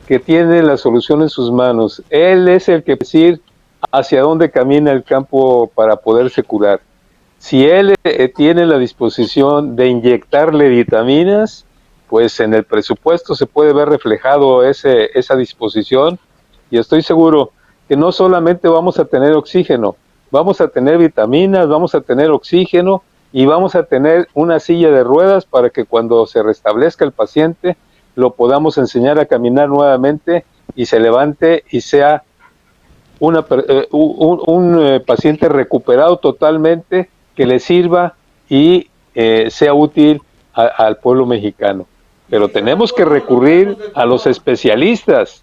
que tiene la solución en sus manos. Él es el que decir hacia dónde camina el campo para poderse curar. Si él tiene la disposición de inyectarle vitaminas, pues en el presupuesto se puede ver reflejado esa disposición, y estoy seguro que no solamente vamos a tener oxígeno, vamos a tener vitaminas, vamos a tener oxígeno y vamos a tener una silla de ruedas para que cuando se restablezca el paciente lo podamos enseñar a caminar nuevamente y se levante y sea un paciente recuperado totalmente, que le sirva y sea útil al pueblo mexicano. Pero tenemos que recurrir a los especialistas.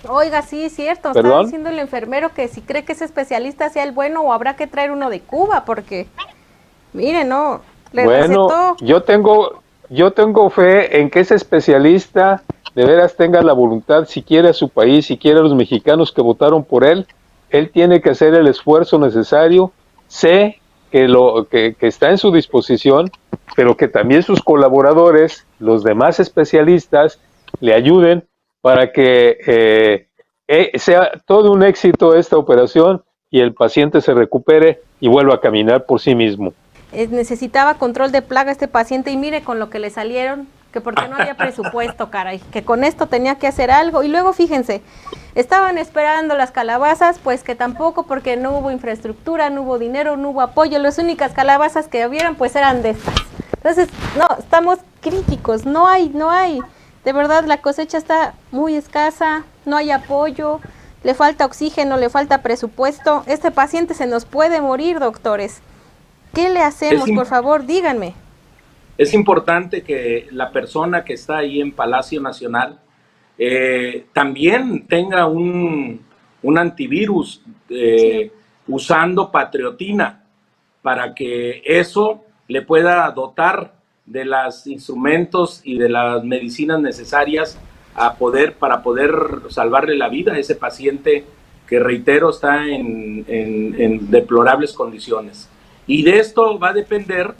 Oiga, sí, es cierto, ¿Perdón? está diciendo el enfermero que si cree que ese especialista sea el bueno o habrá que traer uno de Cuba, porque, mire, no, le recetó. Yo tengo fe en que ese especialista de veras tenga la voluntad, si quiere a su país, si quiere a los mexicanos que votaron por él tiene que hacer el esfuerzo necesario. Sé que está en su disposición, pero que también sus colaboradores, los demás especialistas, le ayuden para que sea todo un éxito esta operación y el paciente se recupere y vuelva a caminar por sí mismo. Necesitaba control de plaga este paciente y mire con lo que le salieron, que porque no había presupuesto, caray, que con esto tenía que hacer algo. Y luego fíjense, estaban esperando las calabazas, pues que tampoco, porque no hubo infraestructura, no hubo dinero, no hubo apoyo. Las únicas calabazas que hubieran pues eran de estas. Entonces, no, estamos críticos, no hay, de verdad la cosecha está muy escasa, no hay apoyo, le falta oxígeno, le falta presupuesto. Este paciente se nos puede morir, doctores. ¿Qué le hacemos? Por favor, díganme. Es importante que la persona que está ahí en Palacio Nacional también tenga un antivirus usando Patriotina, para que eso le pueda dotar de los instrumentos y de las medicinas necesarias para poder salvarle la vida a ese paciente que, reitero, está en deplorables condiciones. Y de esto va a depender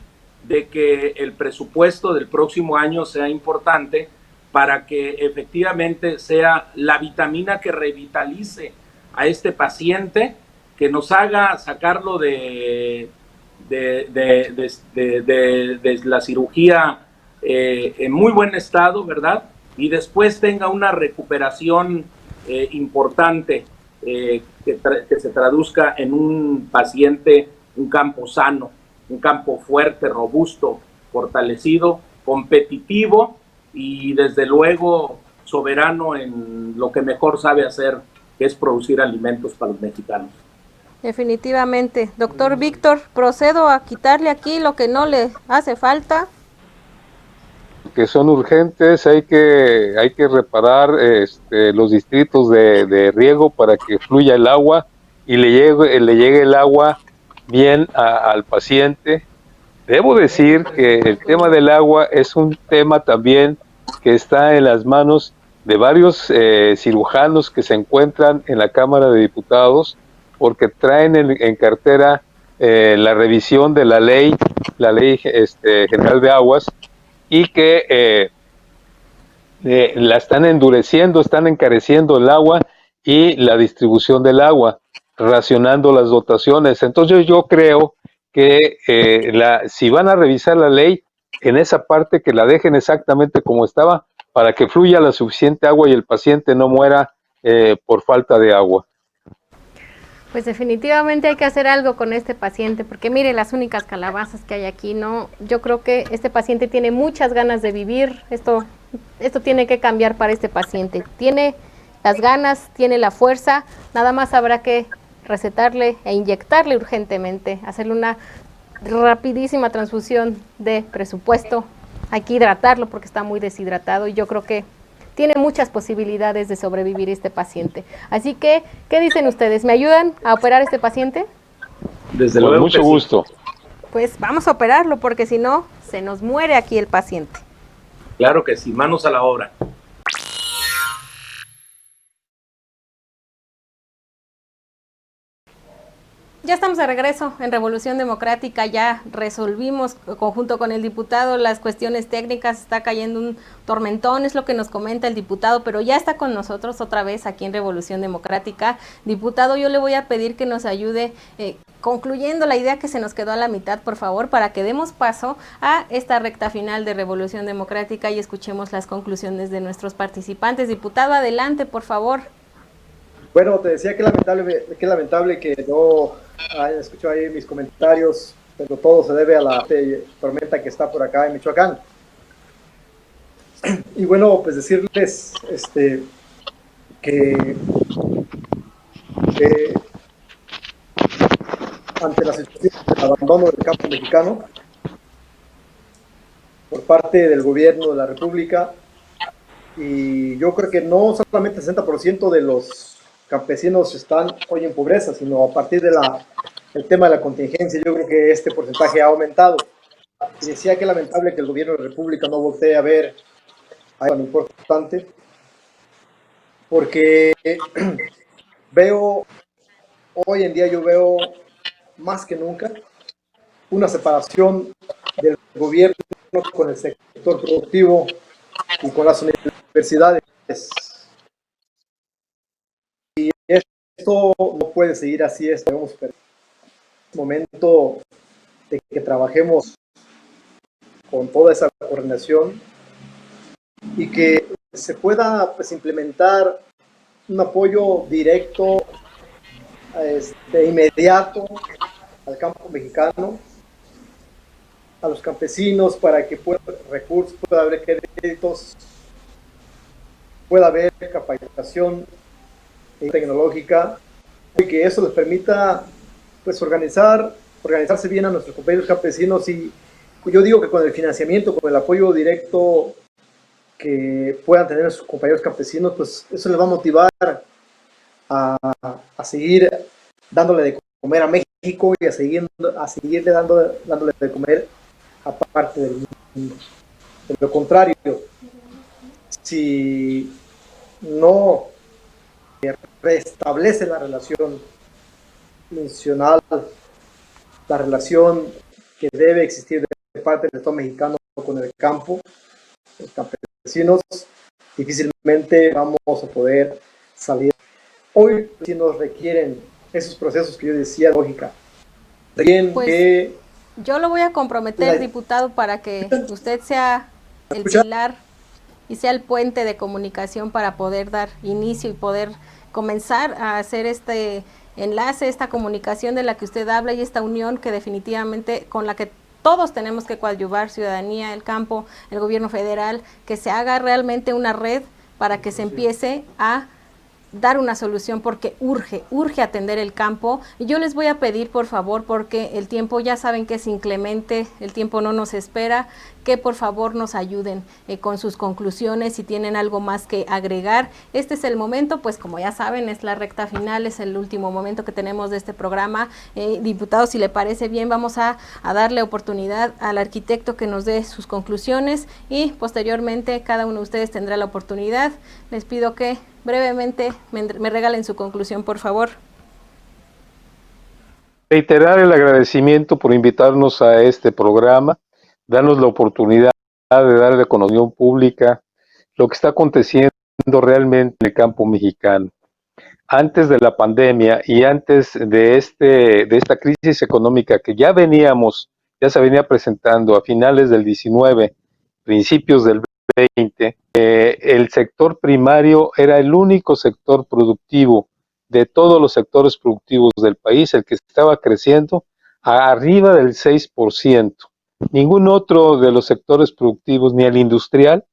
de que el presupuesto del próximo año sea importante para que efectivamente sea la vitamina que revitalice a este paciente, que nos haga sacarlo de la cirugía en muy buen estado, ¿verdad? Y después tenga una recuperación importante que se traduzca en un paciente, un campo sano, un campo fuerte, robusto, fortalecido, competitivo y desde luego soberano en lo que mejor sabe hacer, que es producir alimentos para los mexicanos. Definitivamente. Doctor Víctor, procedo a quitarle aquí lo que no le hace falta. Que son urgentes, hay que reparar los distritos de riego para que fluya el agua y le llegue el agua bien al paciente. Debo decir que el tema del agua es un tema también que está en las manos de varios cirujanos que se encuentran en la Cámara de Diputados, porque traen en cartera la revisión de la ley general de aguas, y que la están endureciendo, están encareciendo el agua, y la distribución del agua, racionando las dotaciones. Entonces yo creo que si van a revisar la ley, en esa parte que la dejen exactamente como estaba, para que fluya la suficiente agua y el paciente no muera por falta de agua. Pues definitivamente hay que hacer algo con este paciente, porque mire las únicas calabazas que hay aquí, ¿no? Yo creo que este paciente tiene muchas ganas de vivir, esto tiene que cambiar para este paciente. Tiene las ganas, tiene la fuerza, nada más habrá que recetarle e inyectarle urgentemente, hacerle una rapidísima transfusión de presupuesto, hay que hidratarlo porque está muy deshidratado y yo creo que tiene muchas posibilidades de sobrevivir este paciente. Así que, ¿qué dicen ustedes? ¿Me ayudan a operar a este paciente? Desde Con luego mucho que sí. gusto. Pues vamos a operarlo porque si no, se nos muere aquí el paciente. Claro que sí, manos a la obra. Ya estamos de regreso en Revolución Democrática, ya resolvimos conjunto con el diputado las cuestiones técnicas, está cayendo un tormentón, es lo que nos comenta el diputado, pero ya está con nosotros otra vez aquí en Revolución Democrática. Diputado, yo le voy a pedir que nos ayude concluyendo la idea que se nos quedó a la mitad, por favor, para que demos paso a esta recta final de Revolución Democrática y escuchemos las conclusiones de nuestros participantes. Diputado, adelante, por favor. Bueno, te decía que lamentable que no hayan escuchado ahí mis comentarios, pero todo se debe a la tormenta que está por acá en Michoacán. Y bueno, pues decirles que ante la situación del abandono del campo mexicano por parte del gobierno de la República, y yo creo que no solamente el 60% de los campesinos están hoy en pobreza, sino a partir del tema de la contingencia, yo creo que este porcentaje ha aumentado. Y decía que es lamentable que el gobierno de la República no voltee a ver algo tan importante, porque hoy en día yo veo más que nunca una separación del gobierno con el sector productivo y con las universidades. Y esto no puede seguir así, es momento de que trabajemos con toda esa coordinación y que se pueda pues, implementar un apoyo directo, inmediato al campo mexicano, a los campesinos, para que pueda haber recursos, pueda haber créditos, pueda haber capacitación tecnológica y que eso les permita pues organizarse bien a nuestros compañeros campesinos. Y yo digo que con el financiamiento, con el apoyo directo que puedan tener sus compañeros campesinos, pues eso les va a motivar a seguir dándole de comer a México y a seguirle dándole de comer a parte del mundo. De lo contrario, si no restablece la relación institucional, la relación que debe existir de parte del Estado mexicano con el campo, los campesinos, difícilmente vamos a poder salir. Hoy sí nos requieren esos procesos que yo decía, lógica. Pues, yo lo voy a comprometer, diputado, para que usted sea el pilar y sea el puente de comunicación para poder dar inicio y poder comenzar a hacer este enlace, esta comunicación de la que usted habla y esta unión que definitivamente con la que todos tenemos que coadyuvar, ciudadanía, el campo, el gobierno federal, que se haga realmente una red para que se empiece a dar una solución, porque urge atender el campo. Y yo les voy a pedir, por favor, porque el tiempo ya saben que es inclemente, el tiempo no nos espera, que por favor nos ayuden con sus conclusiones, si tienen algo más que agregar. Este es el momento, pues como ya saben, es la recta final, es el último momento que tenemos de este programa. Diputado, si le parece bien, vamos a darle oportunidad al arquitecto que nos dé sus conclusiones y posteriormente cada uno de ustedes tendrá la oportunidad. Les pido que brevemente me regalen su conclusión, por favor. Reiterar el agradecimiento por invitarnos a este programa, darnos la oportunidad de darle conocimiento pública lo que está aconteciendo realmente en el campo mexicano. antes de la pandemia y antes de esta crisis económica que ya se venía presentando a finales del 19, principios del 20, el sector primario era el único sector productivo de todos los sectores productivos del país, el que estaba creciendo arriba del 6%. Ningún otro de los sectores productivos, ni el industrial,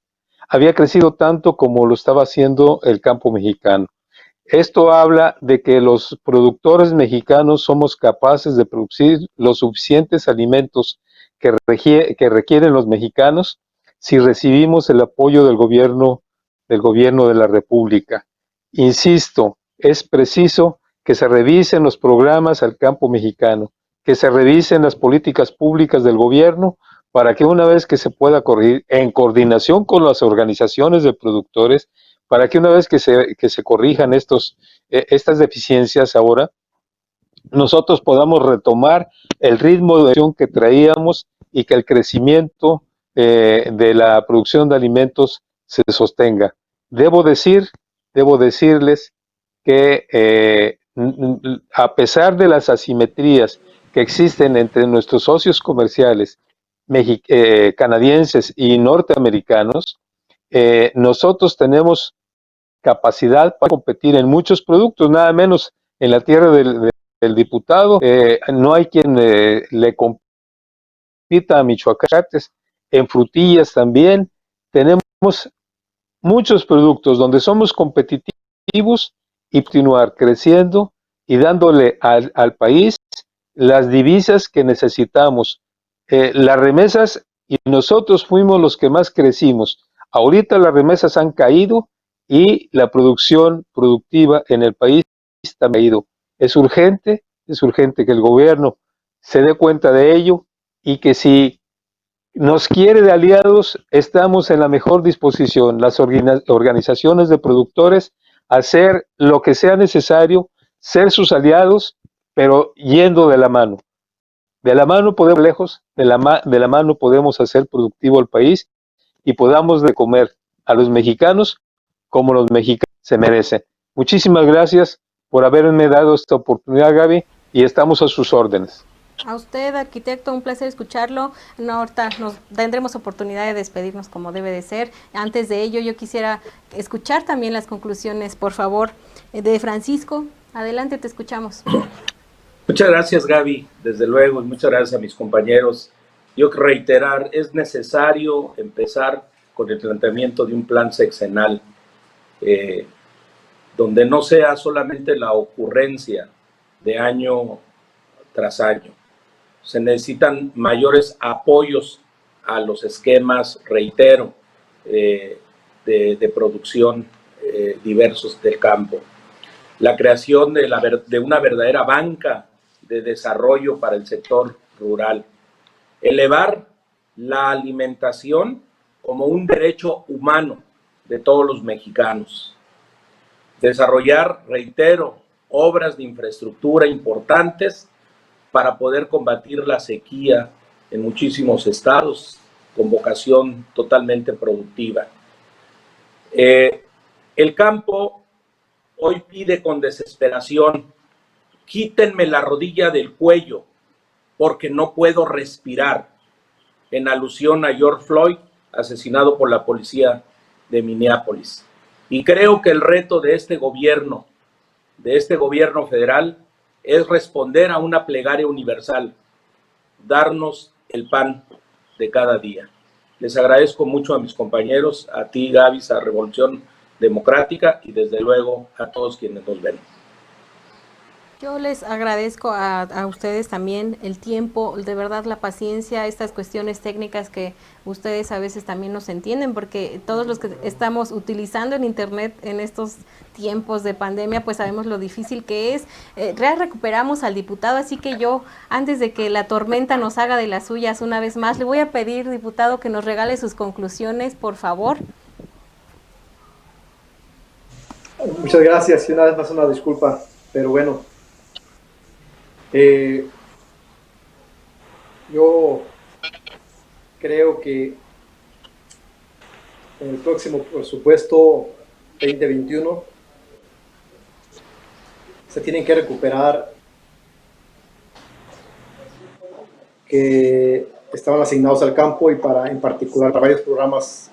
había crecido tanto como lo estaba haciendo el campo mexicano. Esto habla de que los productores mexicanos somos capaces de producir los suficientes alimentos que requieren los mexicanos si recibimos el apoyo del gobierno de la República. Insisto, es preciso que se revisen los programas al campo mexicano, que se revisen las políticas públicas del gobierno para que una vez que se pueda corregir en coordinación con las organizaciones de productores, para que una vez que se corrijan estas deficiencias ahora, nosotros podamos retomar el ritmo de acción que traíamos y que el crecimiento de la producción de alimentos se sostenga. Debo decirles que a pesar de las asimetrías que existen entre nuestros socios comerciales canadienses y norteamericanos, nosotros tenemos capacidad para competir en muchos productos, nada menos en la tierra del diputado. No hay quien le compita a Michoacán, en frutillas también. Tenemos muchos productos donde somos competitivos y continuar creciendo y dándole al país las divisas que necesitamos. Las remesas, y nosotros fuimos los que más crecimos. Ahorita las remesas han caído y la producción productiva en el país también ha ido. Es urgente que el gobierno se dé cuenta de ello y que si nos quiere de aliados, estamos en la mejor disposición, las organizaciones de productores, a hacer lo que sea necesario, ser sus aliados, pero yendo de la mano. De la mano podemos ir lejos, de la mano podemos hacer productivo el país y podamos de comer a los mexicanos como los mexicanos se merecen. Muchísimas gracias por haberme dado esta oportunidad, Gaby, y estamos a sus órdenes. A usted, arquitecto, un placer escucharlo. No, ahorita nos tendremos oportunidad de despedirnos como debe de ser. Antes de ello, yo quisiera escuchar también las conclusiones, por favor, de Francisco. Adelante, te escuchamos. Muchas gracias, Gaby, desde luego, y muchas gracias a mis compañeros. Yo quiero reiterar, es necesario empezar con el planteamiento de un plan sexenal, donde no sea solamente la ocurrencia de año tras año. Se necesitan mayores apoyos a los esquemas, reitero, de producción diversos del campo. La creación de una verdadera banca de desarrollo para el sector rural. Elevar la alimentación como un derecho humano de todos los mexicanos. Desarrollar, reitero, obras de infraestructura importantes para poder combatir la sequía en muchísimos estados con vocación totalmente productiva. El campo hoy pide con desesperación: quítenme la rodilla del cuello porque no puedo respirar, en alusión a George Floyd, asesinado por la policía de Minneapolis. Y creo que el reto de este gobierno federal, es responder a una plegaria universal: darnos el pan de cada día. Les agradezco mucho a mis compañeros, a ti, Gaby, a Revolución Democrática, y desde luego a todos quienes nos ven. Yo les agradezco a ustedes también el tiempo, de verdad la paciencia, estas cuestiones técnicas que ustedes a veces también nos entienden, porque todos los que estamos utilizando en internet en estos tiempos de pandemia, pues sabemos lo difícil que es. Recuperamos al diputado, así que yo, antes de que la tormenta nos haga de las suyas una vez más, le voy a pedir, diputado, que nos regale sus conclusiones, por favor. Muchas gracias y una vez más una disculpa, pero bueno. Yo creo que en el próximo presupuesto 2021 se tienen que recuperar, que estaban asignados al campo y para, en particular, para varios programas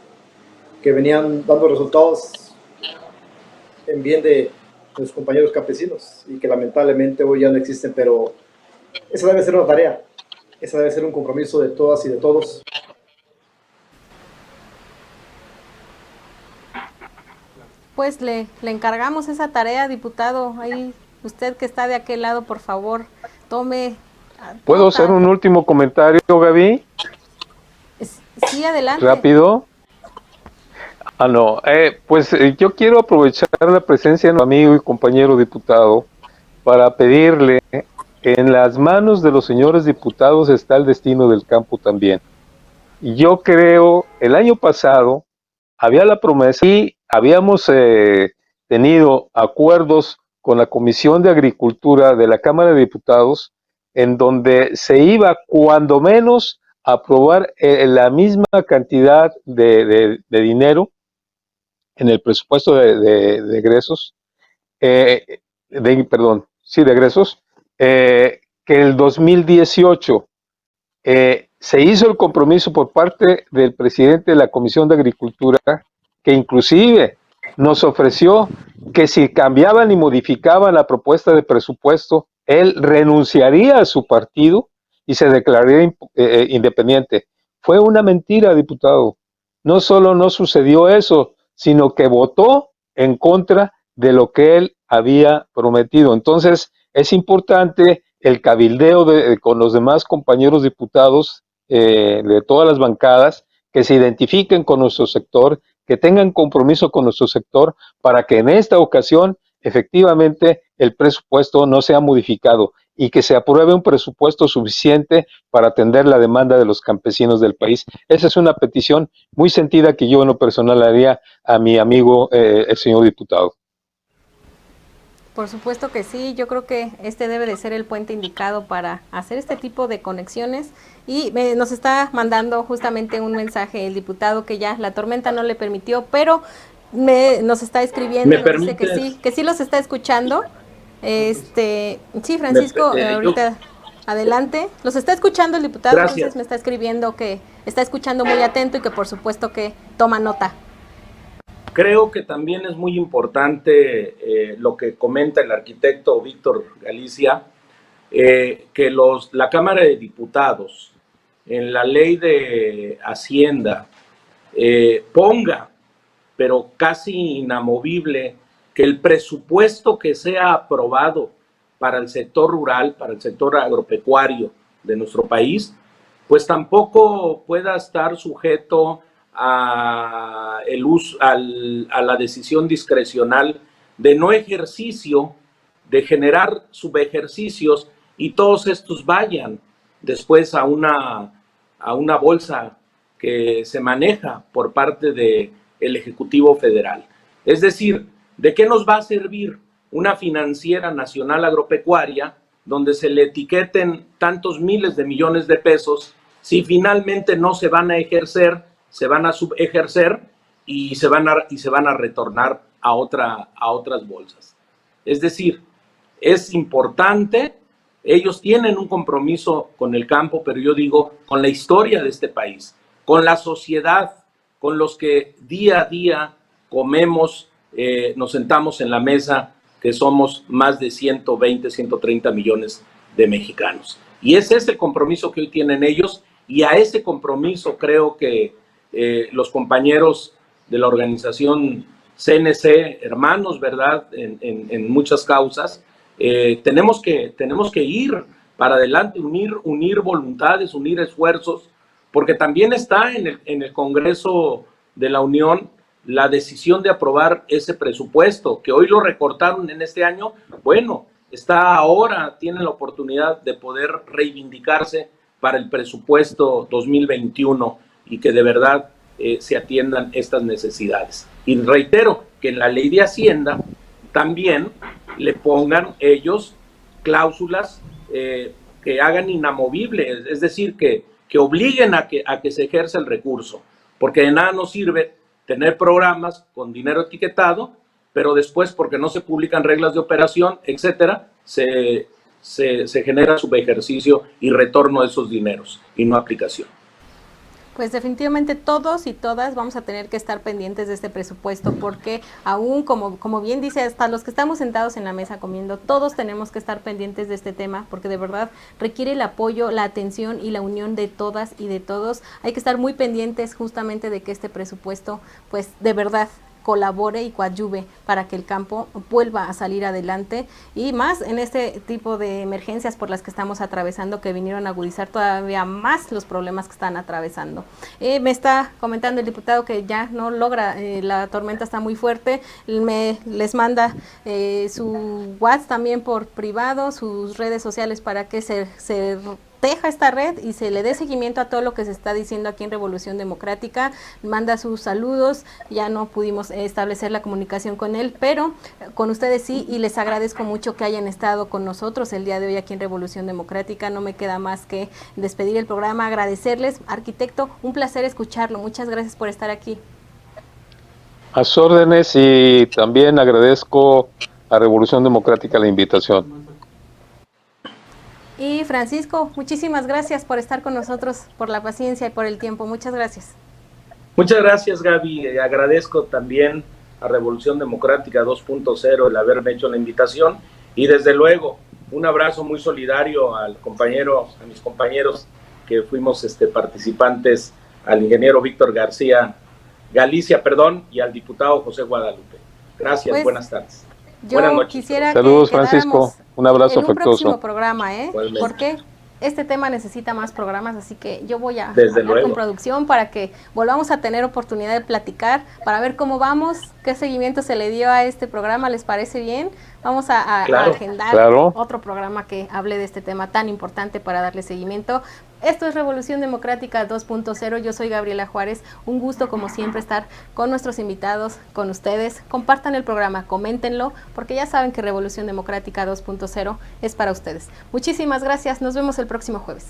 que venían dando resultados en bien de los compañeros campesinos y que lamentablemente hoy ya no existen, pero esa debe ser una tarea, esa debe ser un compromiso de todas y de todos. Pues le encargamos esa tarea, diputado. Ahí usted que está de aquel lado, por favor, tome ¿Puedo nota. hacer un último comentario, Gaby? Sí, adelante. Rápido. No, yo quiero aprovechar la presencia de mi amigo y compañero diputado para pedirle, en las manos de los señores diputados está el destino del campo también. Y yo creo, el año pasado había la promesa y habíamos tenido acuerdos con la Comisión de Agricultura de la Cámara de Diputados, en donde se iba cuando menos a aprobar la misma cantidad de dinero en el presupuesto de egresos, de egresos, que el 2018 se hizo el compromiso por parte del presidente de la Comisión de Agricultura, que inclusive nos ofreció que si cambiaban y modificaban la propuesta de presupuesto, él renunciaría a su partido y se declararía independiente. Fue una mentira, diputado. No solo no sucedió eso, sino que votó en contra de lo que él había prometido. Entonces, es importante el cabildeo con los demás compañeros diputados de todas las bancadas, que se identifiquen con nuestro sector, que tengan compromiso con nuestro sector, para que en esta ocasión efectivamente el presupuesto no sea modificado y que se apruebe un presupuesto suficiente para atender la demanda de los campesinos del país. Esa es una petición muy sentida que yo en lo personal haría a mi amigo el señor diputado. Por supuesto que sí, yo creo que este debe de ser el puente indicado para hacer este tipo de conexiones y nos está mandando justamente un mensaje el diputado que ya la tormenta no le permitió, pero nos está escribiendo, nos dice que sí los está escuchando. Sí, Francisco, ahorita adelante. Los está escuchando el diputado, Gracias. Entonces me está escribiendo que está escuchando muy atento y que por supuesto que toma nota. Creo que también es muy importante lo que comenta el arquitecto Víctor Galicia, que la Cámara de Diputados en la ley de Hacienda ponga, pero casi inamovible, que el presupuesto que sea aprobado para el sector rural, para el sector agropecuario de nuestro país, pues tampoco pueda estar sujeto a la decisión discrecional de no ejercicio, de generar subejercicios y todos estos vayan después a una bolsa que se maneja por parte del Ejecutivo Federal. Es decir, ¿de qué nos va a servir una financiera nacional agropecuaria donde se le etiqueten tantos miles de millones de pesos si finalmente no se van a ejercer, se van a subejercer y se van a retornar a otras bolsas? Es decir, es importante, ellos tienen un compromiso con el campo, pero yo digo con la historia de este país, con la sociedad, con los que día a día comemos, nos sentamos en la mesa, que somos más de 120, 130 millones de mexicanos. Y ese es el compromiso que hoy tienen ellos, y a ese compromiso creo que los compañeros de la organización CNC, hermanos, ¿verdad?, en muchas causas, tenemos que ir para adelante, unir voluntades, unir esfuerzos, porque también está en el Congreso de la Unión la decisión de aprobar ese presupuesto, que hoy lo recortaron en este año. Bueno, está ahora, tiene la oportunidad de poder reivindicarse para el presupuesto 2021 y que de verdad se atiendan estas necesidades. Y reitero que en la ley de Hacienda también le pongan ellos cláusulas que hagan inamovible, es decir, que obliguen a que se ejerza el recurso, porque de nada nos sirve tener programas con dinero etiquetado pero después, porque no se publican reglas de operación, etcétera, se genera subejercicio y retorno de esos dineros y no aplicación. Pues definitivamente todos y todas vamos a tener que estar pendientes de este presupuesto, porque aún, como bien dice, hasta los que estamos sentados en la mesa comiendo, todos tenemos que estar pendientes de este tema, porque de verdad requiere el apoyo, la atención y la unión de todas y de todos. Hay que estar muy pendientes justamente de que este presupuesto, pues de verdad, colabore y coadyuve para que el campo vuelva a salir adelante, y más en este tipo de emergencias por las que estamos atravesando, que vinieron a agudizar todavía más los problemas que están atravesando. Me está comentando el diputado que ya no logra, la tormenta está muy fuerte, les manda su WhatsApp también por privado, sus redes sociales, para que se teja esta red y se le dé seguimiento a todo lo que se está diciendo aquí en Revolución Democrática. Manda sus saludos, ya no pudimos establecer la comunicación con él, pero con ustedes sí, y les agradezco mucho que hayan estado con nosotros el día de hoy aquí en Revolución Democrática. No me queda más que despedir el programa, agradecerles. Arquitecto, un placer escucharlo, muchas gracias por estar aquí. A sus órdenes, y también agradezco a Revolución Democrática la invitación. Y Francisco, muchísimas gracias por estar con nosotros, por la paciencia y por el tiempo. Muchas gracias. Muchas gracias, Gaby. Agradezco también a Revolución Democrática 2.0 el haberme hecho la invitación, y desde luego un abrazo muy solidario a mis compañeros que fuimos participantes, al ingeniero Víctor Galicia, y al diputado José Guadalupe. Gracias, pues, buenas tardes. Buenas noches. Quisiera saludos, Francisco. Un abrazo en un afectuoso. Próximo programa, porque este tema necesita más programas, así que yo voy a hablar con producción para que volvamos a tener oportunidad de platicar, para ver cómo vamos, qué seguimiento se le dio a este programa. ¿Les parece bien? Vamos a agendar otro programa que hable de este tema tan importante para darle seguimiento. Esto es Revolución Democrática 2.0. Yo soy Gabriela Juárez. Un gusto, como siempre, estar con nuestros invitados, con ustedes. Compartan el programa, coméntenlo, porque ya saben que Revolución Democrática 2.0 es para ustedes. Muchísimas gracias. Nos vemos el próximo jueves.